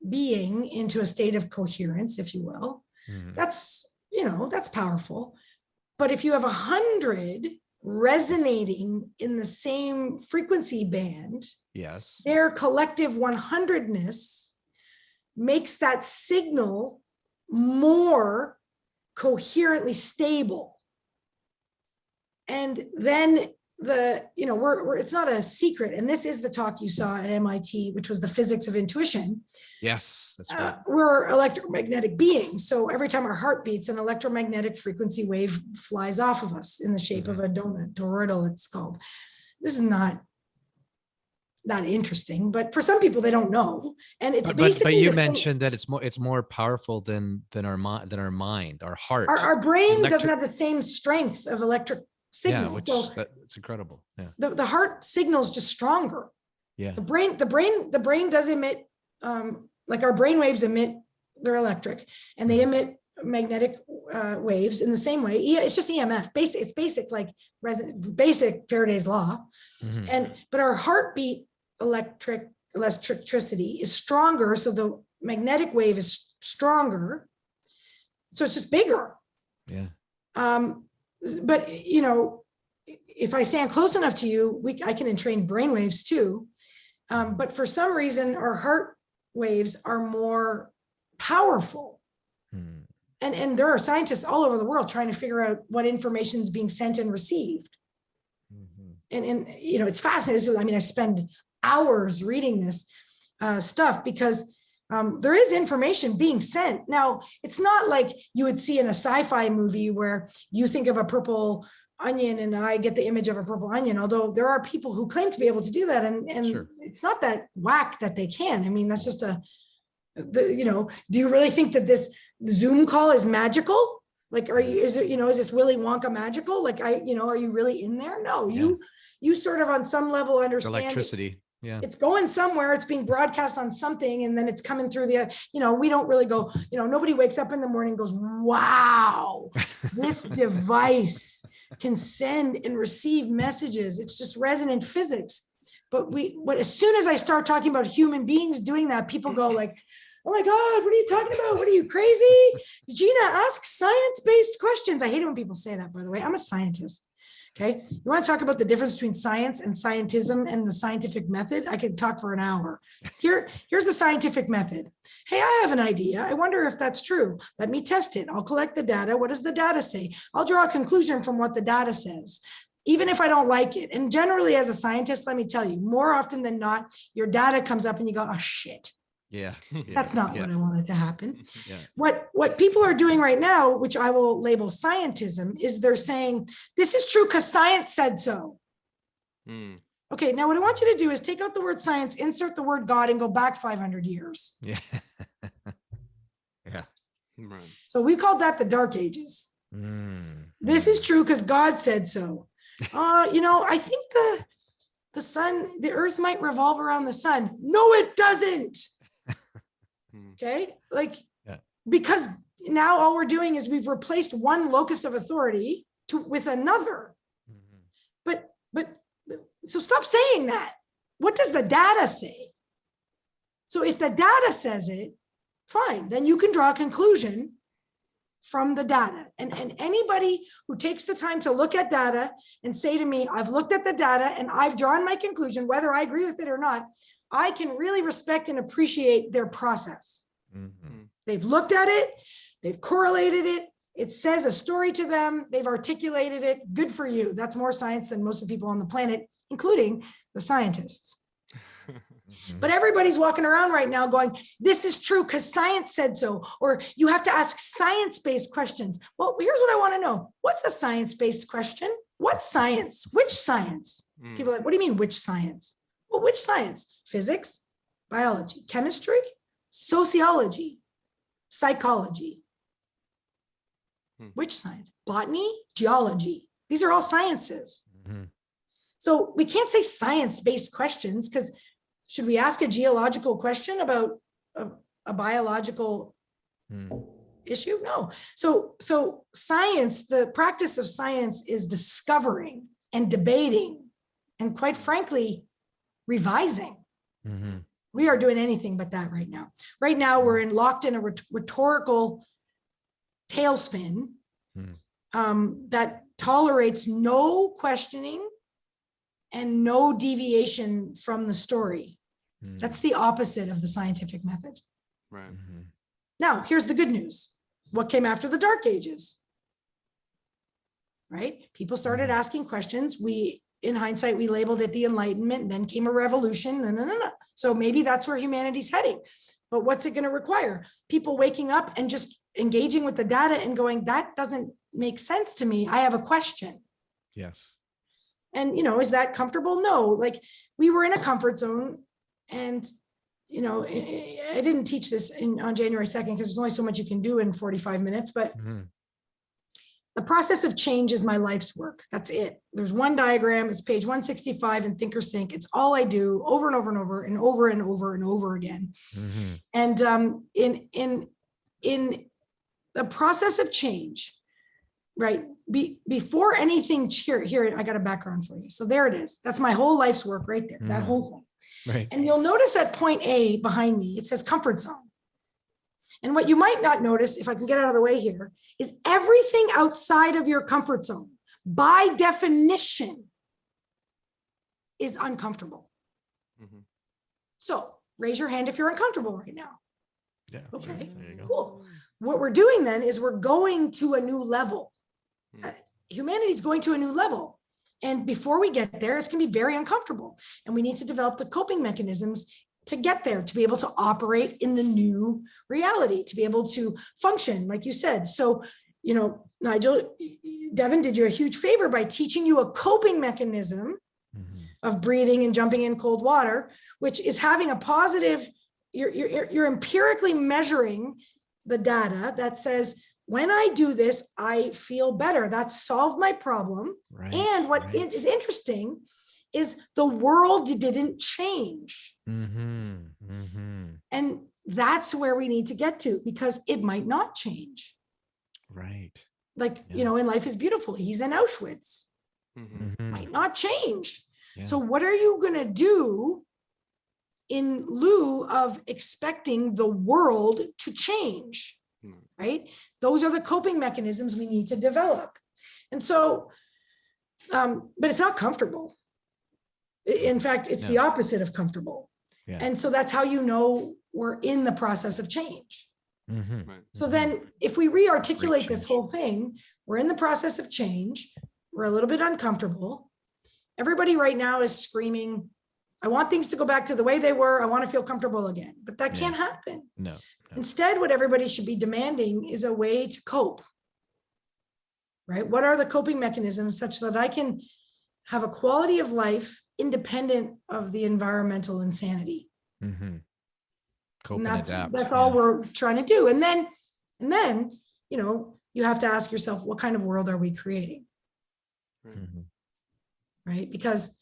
being into a state of coherence, if you will, that's powerful. But if you have 100 resonating in the same frequency band, their collective 100ness makes that signal more coherently stable. And then it's not a secret, and this is the talk you saw at MIT, which was the physics of intuition. Yes, that's right. We're electromagnetic beings, so every time our heart beats, an electromagnetic frequency wave flies off of us in the shape of a donut, toroidal it's called. This is not that interesting, but for some people they don't know, and it's basically. But you mentioned that it's more powerful than our mind, our heart. Our brain doesn't have the same strength of electric signal. That's incredible. The heart signal is just stronger. The brain does emit, like our brain waves emit, they're electric, and they emit magnetic waves in the same way. It's just EMF. It's basic, like basic Faraday's law. But our heartbeat electricity is stronger, so the magnetic wave is stronger, so it's just bigger. But if I stand close enough to you, I can entrain brain waves too. But for some reason, our heart waves are more powerful. And there are scientists all over the world trying to figure out what information is being sent and received. And it's fascinating. I spend hours reading this stuff because there is information being sent. Now, it's not like you would see in a sci-fi movie where you think of a purple onion and I get the image of a purple onion, although there are people who claim to be able to do that. And it's not that whack that they can. That's just do you really think that this Zoom call is magical? Like, is this Willy Wonka magical? Like, are you really in there? No, you sort of on some level understand electricity. It's going somewhere, it's being broadcast on something, and then it's coming through we don't really go, nobody wakes up in the morning and goes, wow, this device can send and receive messages. It's just resonant physics. But as soon as I start talking about human beings doing that, people go like, oh my God, what are you talking about? What are you, crazy? Gina, ask science-based questions. I hate it when people say that, by the way. I'm a scientist. Okay. You want to talk about the difference between science and scientism and the scientific method? I could talk for an hour. Here's the scientific method. Hey, I have an idea. I wonder if that's true. Let me test it. I'll collect the data. What does the data say? I'll draw a conclusion from what the data says, even if I don't like it. And generally, as a scientist, let me tell you, more often than not, your data comes up and you go, oh, shit. Yeah. That's not what I wanted to happen. Yeah. What people are doing right now, which I will label scientism, is they're saying, this is true because science said so. Okay, now what I want you to do is take out the word science, insert the word God, and go back 500 years. Yeah. Yeah. Right. So we called that the Dark Ages. This is true because God said so. I think the earth might revolve around the sun. No, it doesn't. Okay, because now all we're doing is we've replaced one locus of authority with another. But so stop saying that. What does the data say? So if the data says it, fine, then you can draw a conclusion from the data. And anybody who takes the time to look at data and say to me, I've looked at the data and I've drawn my conclusion, whether I agree with it or not, I can really respect and appreciate their process. They've looked at it, they've correlated it, it says a story to them, they've articulated it. Good for you. That's more science than most of the people on the planet, including the scientists. But everybody's walking around right now going, this is true because science said so, or you have to ask science-based questions. Well, here's what I want to know. What's a science-based question? What science? Which science? People are like, what do you mean, which science? Well, which science? Physics, biology, chemistry, sociology, psychology. Which science? Botany, geology. These are all sciences. So we can't say science-based questions, because should we ask a geological question about a biological issue? No. So science, the practice of science, is discovering and debating and, quite frankly, revising. We are doing anything but that right now. Right now, we're locked in a rhetorical tailspin that tolerates no questioning and no deviation from the story. That's the opposite of the scientific method. Right. Now, here's the good news. What came after the Dark Ages? Right? People started asking questions. In hindsight, we labeled it the Enlightenment, then came a revolution. No. So maybe that's where humanity's heading. But what's it going to require? People waking up and just engaging with the data and going, that doesn't make sense to me. I have a question. Yes. And, is that comfortable? No, like, we were in a comfort zone. And, I didn't teach this on January 2nd, because there's only so much you can do in 45 minutes, but the process of change is my life's work. That's it. There's one diagram. It's page 165 in Thinkorsync. It's all I do over and over and over and over and over and over again. And in the process of change, right, before anything, here, I got a background for you. So there it is. That's my whole life's work right there, that whole thing. Right. And you'll notice at point A behind me, it says comfort zone. And what you might not notice, if I can get out of the way here, is everything outside of your comfort zone, by definition, is uncomfortable. So raise your hand if you're uncomfortable right now. Yeah. Okay, there you go. cool. What we're doing then is we're going to a new level. Humanity's going to a new level. And before we get there, it's going to be very uncomfortable. And we need to develop the coping mechanisms to get there, to be able to operate in the new reality, to be able to function, like you said. So, Nigel, Devin did you a huge favor by teaching you a coping mechanism of breathing and jumping in cold water, which is having a positive, you're empirically measuring the data that says, when I do this, I feel better. That's solved my problem. Right, and what is interesting is the world didn't change. And that's where we need to get to, because it might not change. Right. like, in Life is Beautiful, he's in Auschwitz. Might not change. So what are you going to do in lieu of expecting the world to change, right? Those are the coping mechanisms we need to develop. And so, but it's not comfortable. In fact, it's the opposite of comfortable. And so that's how we're in the process of change. So then if we re-articulate this whole thing, we're in the process of change. We're a little bit uncomfortable. Everybody right now is screaming, I want things to go back to the way they were. I want to feel comfortable again, but that can't happen. No. Instead, what everybody should be demanding is a way to cope, right? What are the coping mechanisms such that I can have a quality of life independent of the environmental insanity? Cope and adapt. That's all we're trying to do. And then, you have to ask yourself, what kind of world are we creating? Right? Because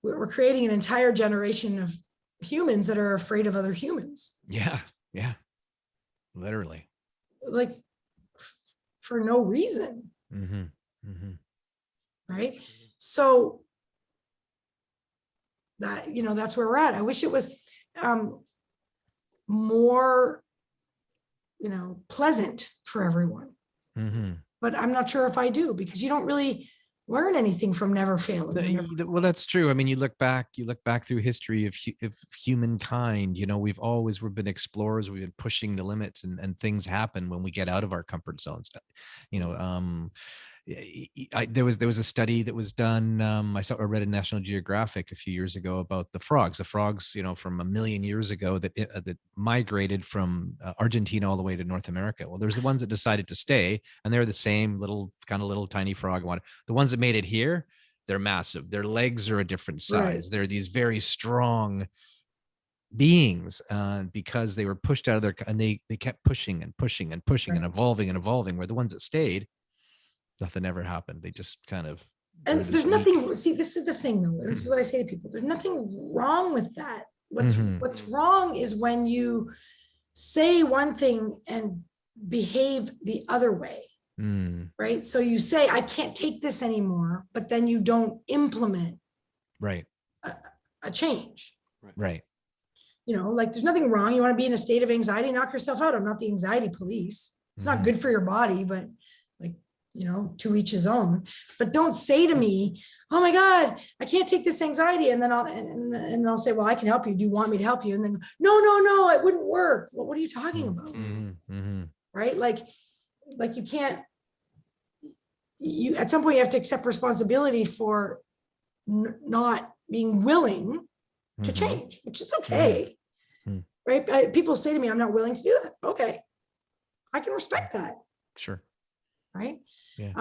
we're creating an entire generation of humans that are afraid of other humans. Yeah. Literally. Like for no reason. Right? So that's where we're at. I wish it was more, pleasant for everyone. But I'm not sure if I do, because you don't really learn anything from never failing. Well, that's true. I mean, you look back through history of humankind, we've been explorers. We've been pushing the limits, and things happen when we get out of our comfort zones. There was a study that was done. I read in National Geographic a few years ago about the frogs, from a million years ago that migrated from Argentina all the way to North America. Well, there's the ones that decided to stay, and they're the same little tiny frog. The ones that made it here, they're massive. Their legs are a different size. Right. They're these very strong beings because they were pushed out of and they kept pushing and pushing and pushing and evolving, where the ones that stayed, nothing ever happened. They just kind of. And there's nothing. See, this is the thing, though. This is what I say to people. There's nothing wrong with that. What's wrong is when you say one thing and behave the other way, right? So you say, I can't take this anymore, but then you don't implement a change. Right. Like there's nothing wrong. You want to be in a state of anxiety, knock yourself out. I'm not the anxiety police. It's not good for your body, but to each his own. But don't say to me, oh my God, I can't take this anxiety. And then I'll say, well, I can help you. Do you want me to help you? And then, no, it wouldn't work. Well, what are you talking about? Right? Like you can't, at some point you have to accept responsibility for not being willing to change, which is okay. Right? People say to me, I'm not willing to do that. Okay. I can respect that. Sure. Right. Yeah.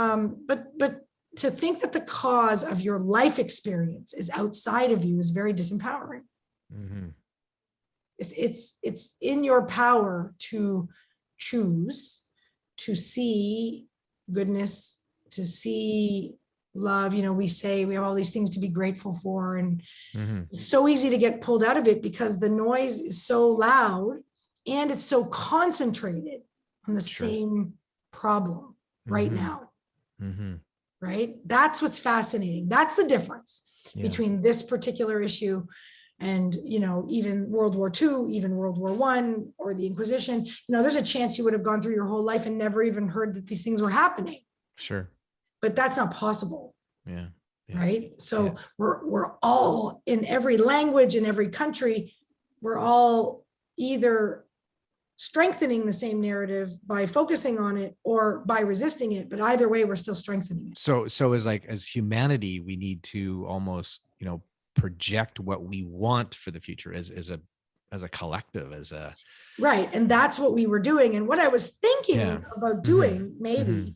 But to think that the cause of your life experience is outside of you is very disempowering. It's in your power to choose to see goodness, to see love. We say we have all these things to be grateful for, and it's so easy to get pulled out of it because the noise is so loud and it's so concentrated on the same problem right now. Right? That's what's fascinating. That's the difference between this particular issue and, even World War II, even World War I, or the Inquisition. There's a chance you would have gone through your whole life and never even heard that these things were happening. Sure. But that's not possible. Yeah. Right? So we're all, in every language, in every country, we're all either strengthening the same narrative by focusing on it or by resisting it, but either way we're still strengthening it. So as humanity, we need to almost project what we want for the future as a collective, right. And that's what we were doing. And what I was thinking about doing, maybe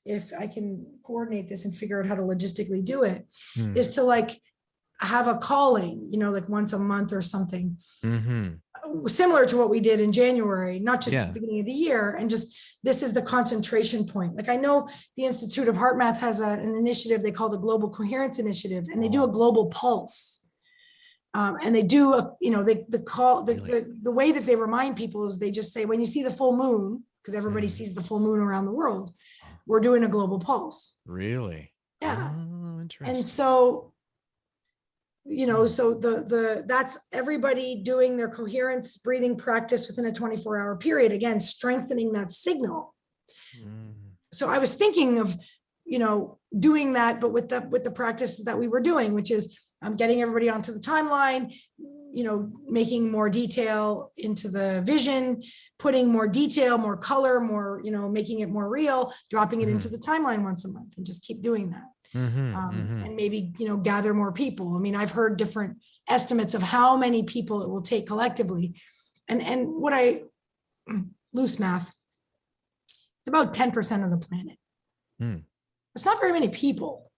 if I can coordinate this and figure out how to logistically do it, is to have a calling, like once a month or something, similar to what we did in January, not just at the beginning of the year. And just, this is the concentration point. Like I know the Institute of Heart Math has an initiative they call the Global Coherence Initiative, and they do a global pulse. And they do, the way that they remind people is they just say, when you see the full moon, because everybody sees the full moon around the world. We're doing a global pulse. Really? Yeah. Oh, interesting. And so, so that's everybody doing their coherence breathing practice within a 24-hour period, again, strengthening that signal. So I was thinking of, doing that, but with the practice that we were doing, which is getting everybody onto the timeline, making more detail into the vision, putting more detail, more color, more, making it more real, dropping it into the timeline once a month, and just keep doing that. And maybe, gather more people. I mean, I've heard different estimates of how many people it will take collectively. And what loose math, it's about 10% of the planet. It's not very many people,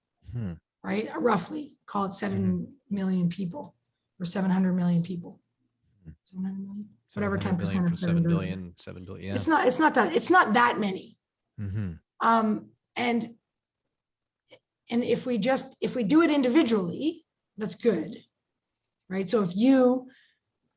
right? Roughly, call it 7 million people or 700 million people. 700 million, whatever 10% of 7 billion. 7 billion. Yeah. It's not that many. And if we do it individually, that's good, right? So if you,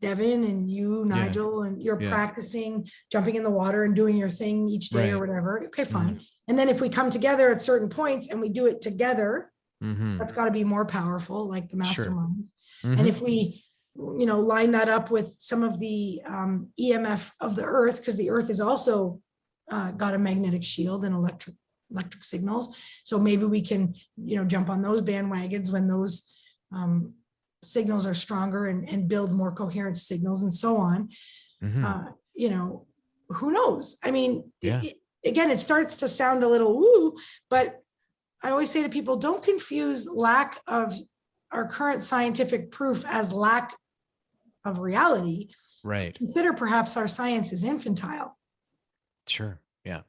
Devin, and you, Nigel, and you're practicing jumping in the water and doing your thing each day or whatever, okay, fine. And then if we come together at certain points and we do it together, that's got to be more powerful, like the mastermind. And if we, line that up with some of the EMF of the earth, because the earth is also got a magnetic shield and electric signals. So maybe we can, jump on those bandwagons when those signals are stronger and build more coherent signals and so on. Who knows? I mean, again, it starts to sound a little woo, but I always say to people, don't confuse lack of our current scientific proof as lack of reality. Right. Consider perhaps our science is infantile. Sure. Yeah.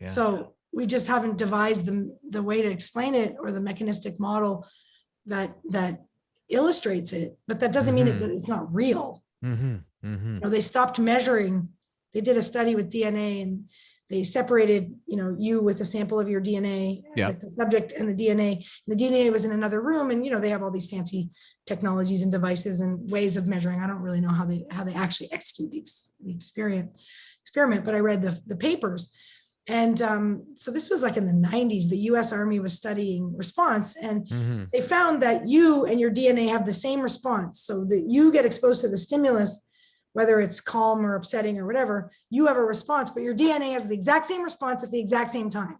So we just haven't devised the way to explain it or the mechanistic model that illustrates it, but that doesn't mean it's not real. They stopped measuring. They did a study with DNA and they separated, you with a sample of your DNA, like the subject and the DNA. And the DNA was in another room, and they have all these fancy technologies and devices and ways of measuring. I don't really know how they actually execute the experiment, but I read the papers. And so this was like in the 90s. The US Army was studying response, and they found that you and your DNA have the same response. So that you get exposed to the stimulus, whether it's calm or upsetting or whatever, you have a response, but your DNA has the exact same response at the exact same time.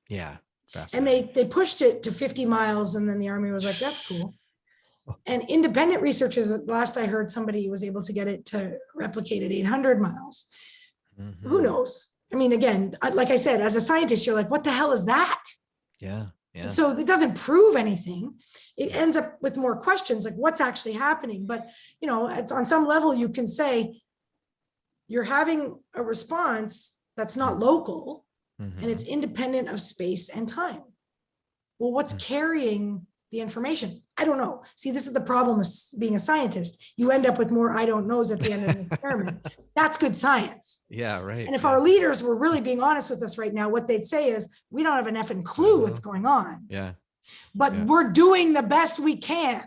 Yeah. And they pushed it to 50 miles, and then the Army was like, that's cool. And independent researchers, last I heard, somebody was able to get it to replicate at 800 miles. Who knows? I mean, again, like I said, as a scientist, you're like, what the hell is that? Yeah. So it doesn't prove anything. It ends up with more questions, like what's actually happening. But, it's on some level, you can say you're having a response that's not local and it's independent of space and time. Well, what's carrying the information? I don't know. See, this is the problem with being a scientist. You end up with more I don't knows at the end of an experiment. That's good science. Yeah, right. And if our leaders were really being honest with us right now, what they'd say is, we don't have an effing clue what's going on. But we're doing the best we can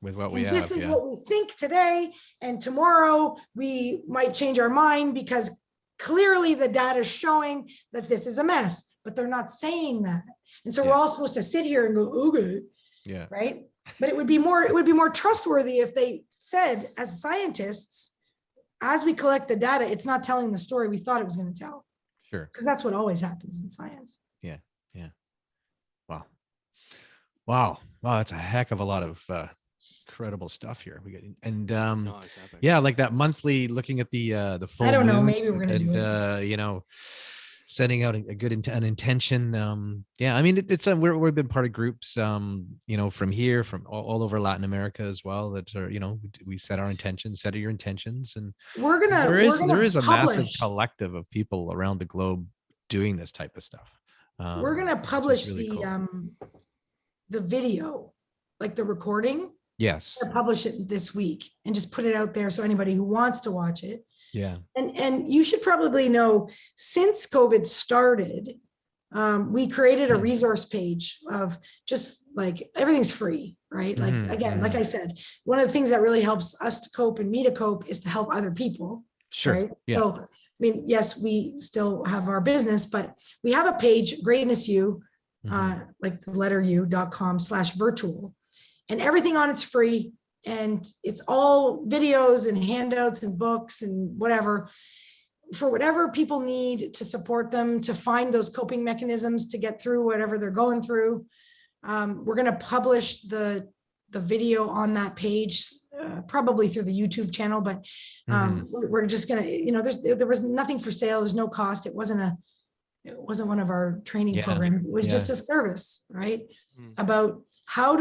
with what we have. This is what we think today, and tomorrow we might change our mind because clearly the data is showing that this is a mess, but they're not saying that. And so we're all supposed to sit here and go, okay. Right. But it would be more trustworthy if they said, as scientists, as we collect the data, it's not telling the story we thought it was going to tell. Sure. Because that's what always happens in science. Yeah. Wow. That's a heck of a lot of incredible stuff here. We get like that monthly looking at the full. I don't know. moon Maybe we're going to do it. Setting out an intention. I mean, we've been part of groups, from here, from all over Latin America as well. That are, we set our intentions, set your intentions, and there is a massive collective of people around the globe doing this type of stuff. We're going to publish really cool. The video, like the recording. Yes. We'll publish it this week and just put it out there so anybody who wants to watch it. Yeah. And you should probably know, since COVID started, we created a resource page of just like everything's free, right? Like, again, like I said, one of the things that really helps us to cope and me to cope is to help other people. Sure. Right? Yeah. So mean, yes, we still have our business, but we have a page, Greatness U, like the letter u.com/virtual, and everything on it's free. And it's all videos and handouts and books and whatever, for whatever people need to support them, to find those coping mechanisms to get through whatever they're going through. We're going to publish the video on that page, probably through the YouTube channel, but we're just going to, there was nothing for sale. There's no cost. It wasn't one of our training programs. It was just a service, right? About how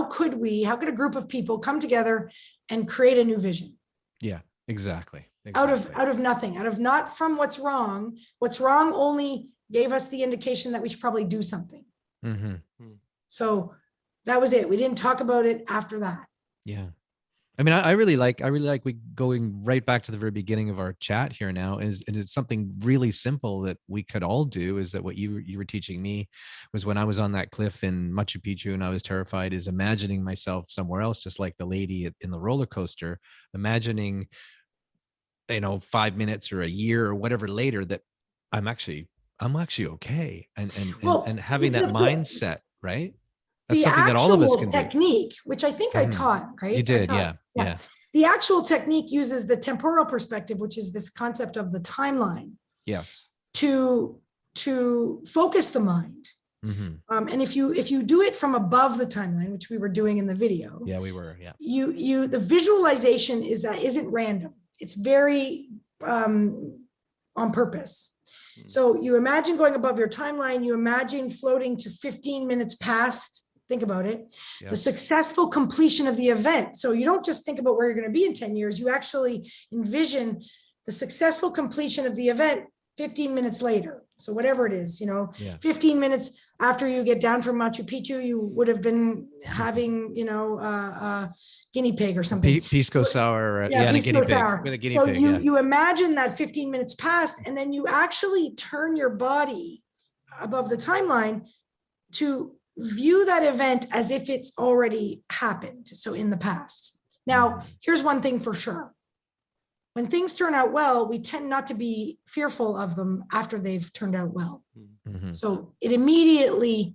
could a group of people come together and create a new vision? Yeah, exactly. Out of nothing, not from what's wrong. What's wrong only gave us the indication that we should probably do something. So that was it. We didn't talk about it after that. Yeah. I mean, I really like we going right back to the very beginning of our chat here now and it's something really simple that we could all do, is that what you were teaching me was when I was on that cliff in Machu Picchu and I was terrified, is imagining myself somewhere else, just like the lady in the roller coaster, imagining, 5 minutes or a year or whatever later that I'm actually okay. And having that mindset, right? That's something that all of us can do. The technique, which I think I taught, right? You did, yeah. The actual technique uses the temporal perspective, which is this concept of the timeline. Yes. To focus the mind. And if you do it from above the timeline, which we were doing in the video. Yeah, we were. Yeah. The visualization isn't random. It's very on purpose. So you imagine going above your timeline. You imagine floating to 15 minutes past. Think about it. Yes. The successful completion of the event. So you don't just think about where you're going to be in 10 years. You actually envision the successful completion of the event 15 minutes later. So whatever it is, 15 minutes after you get down from Machu Picchu, you would have been having, a guinea pig or something. Pisco sour. Yeah, pisco sour. With a guinea pig. So you imagine that 15 minutes passed, and then you actually turn your body above the timeline to view that event as if it's already happened. So in the past. Now, here's one thing for sure. When things turn out well, we tend not to be fearful of them after they've turned out well. So it immediately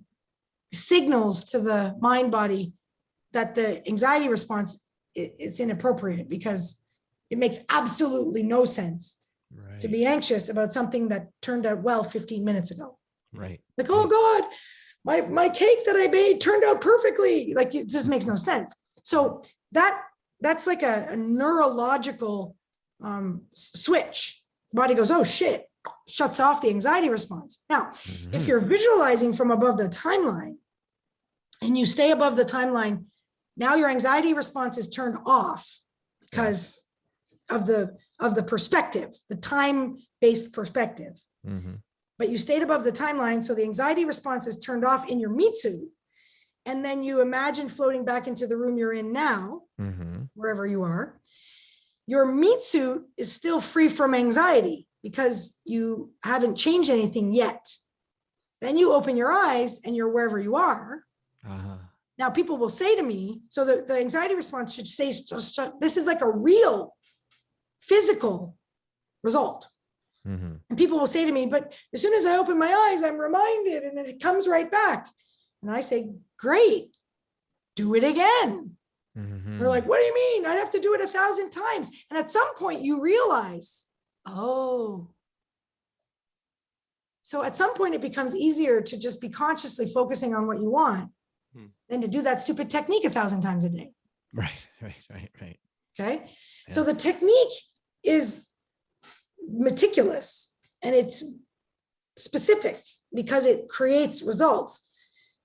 signals to the mind body that the anxiety response is inappropriate, because it makes absolutely no sense to be anxious about something that turned out well 15 minutes ago. Right. Like, oh God, my cake that I made turned out perfectly. Like, it just makes no sense. So that's like a neurological switch. Body goes, oh shit, shuts off the anxiety response. Now, if you're visualizing from above the timeline and you stay above the timeline, now your anxiety response is turned off because of the perspective, the time-based perspective. But you stayed above the timeline, so the anxiety response is turned off in your meat suit. And then you imagine floating back into the room you're in now, wherever you are. Your meat suit is still free from anxiety because you haven't changed anything yet. Then you open your eyes and you're wherever you are. Now people will say to me, so the anxiety response should say, this is like a real physical result. And people will say to me, but as soon as I open my eyes, I'm reminded, and it comes right back. And I say, great, do it again. They're like, what do you mean? I'd have to do it 1,000 times. And at some point you realize, oh. So at some point it becomes easier to just be consciously focusing on what you want than to do that stupid technique 1,000 times a day. Right. Okay. Yeah. So the technique is meticulous and it's specific because it creates results.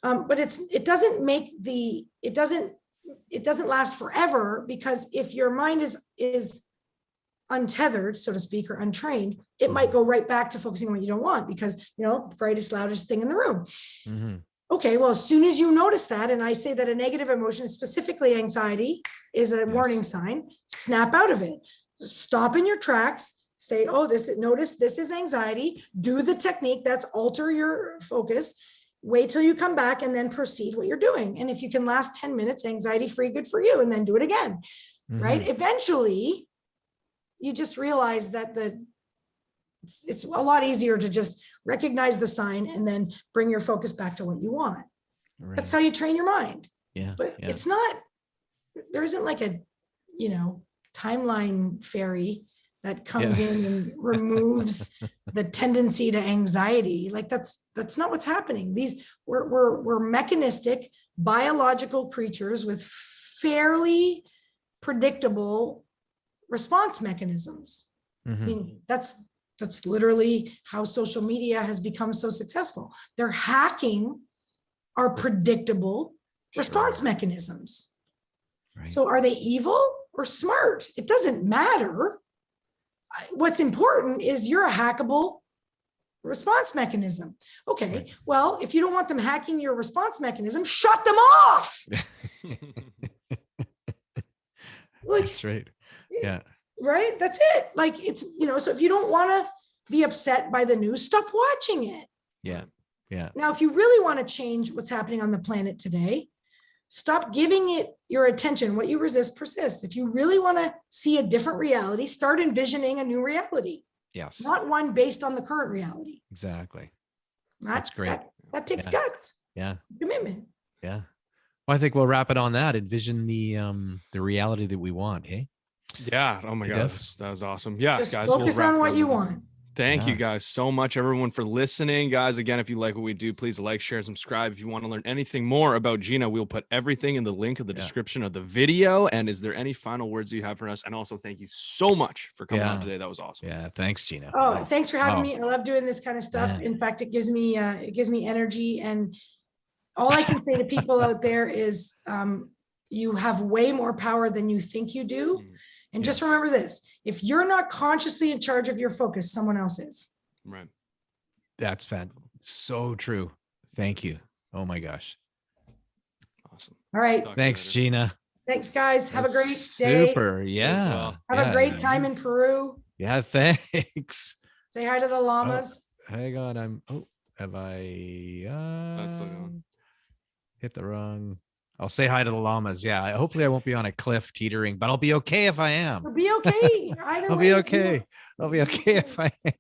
But it doesn't last forever, because if your mind is untethered, so to speak, or untrained, it might go right back to focusing on what you don't want because, brightest, loudest thing in the room. Okay, well, as soon as you notice that, and I say that a negative emotion, specifically anxiety, is a warning sign, snap out of it. Stop in your tracks, say, notice this is anxiety, do the technique, that's alter your focus. Wait till you come back and then proceed what you're doing. And if you can last 10 minutes, anxiety free, good for you. And then do it again, right? Eventually, you just realize that the It's a lot easier to just recognize the sign and then bring your focus back to what you want. Right. That's how you train your mind. Yeah. But yeah. it's not, there isn't like a, timeline fairy that comes in and removes the tendency to anxiety. Like that's not what's happening. We're mechanistic biological creatures with fairly predictable response mechanisms. Mm-hmm. I mean, that's literally how social media has become so successful. They're hacking our predictable response mechanisms. Right. So are they evil or smart? It doesn't matter. What's important is you're a hackable response mechanism. Okay, Right. well, if you don't want them hacking your response mechanism, shut them off. That's right. Yeah. Right? That's it. Like it's, so if you don't want to be upset by the news, stop watching it. Yeah. Yeah. Now, if you really want to change what's happening on the planet today, stop giving it your attention. What you resist persists. If you really want to see a different reality, start envisioning a new reality. Yes. Not one based on the current reality. Exactly. That's great. That takes guts. Yeah. Commitment. Yeah. Well, I think we'll wrap it on that. Envision the reality that we want. Hey. Yeah. Oh my God. That was awesome. Yeah, Just guys. focus on what you want. Thank you guys so much, everyone, for listening. Guys, again, if you like what we do, please like, share, subscribe. If you want to learn anything more about Gina, we'll put everything in the link of the description of the video. And is there any final words you have for us? And also, thank you so much for coming on today. That was awesome. Yeah. Thanks, Gina. Oh, thanks for having me. I love doing this kind of stuff. In fact, it gives me energy. And all I can say to people out there is you have way more power than you think you do. And just remember this, if you're not consciously in charge of your focus, someone else is. Right. That's so true. Thank you. Oh my gosh. Awesome. All right. Thanks, Gina. Thanks, guys. Have a great day. Super. Yeah. Have a great time in Peru. Yeah. Thanks. Say hi to the llamas. Hang on. Have I That's still going. Hit the wrong. I'll say hi to the llamas. Yeah. Hopefully I won't be on a cliff teetering, but I'll be okay if I am. You'll be okay. Either I'll way. be okay. I'll be okay if I am.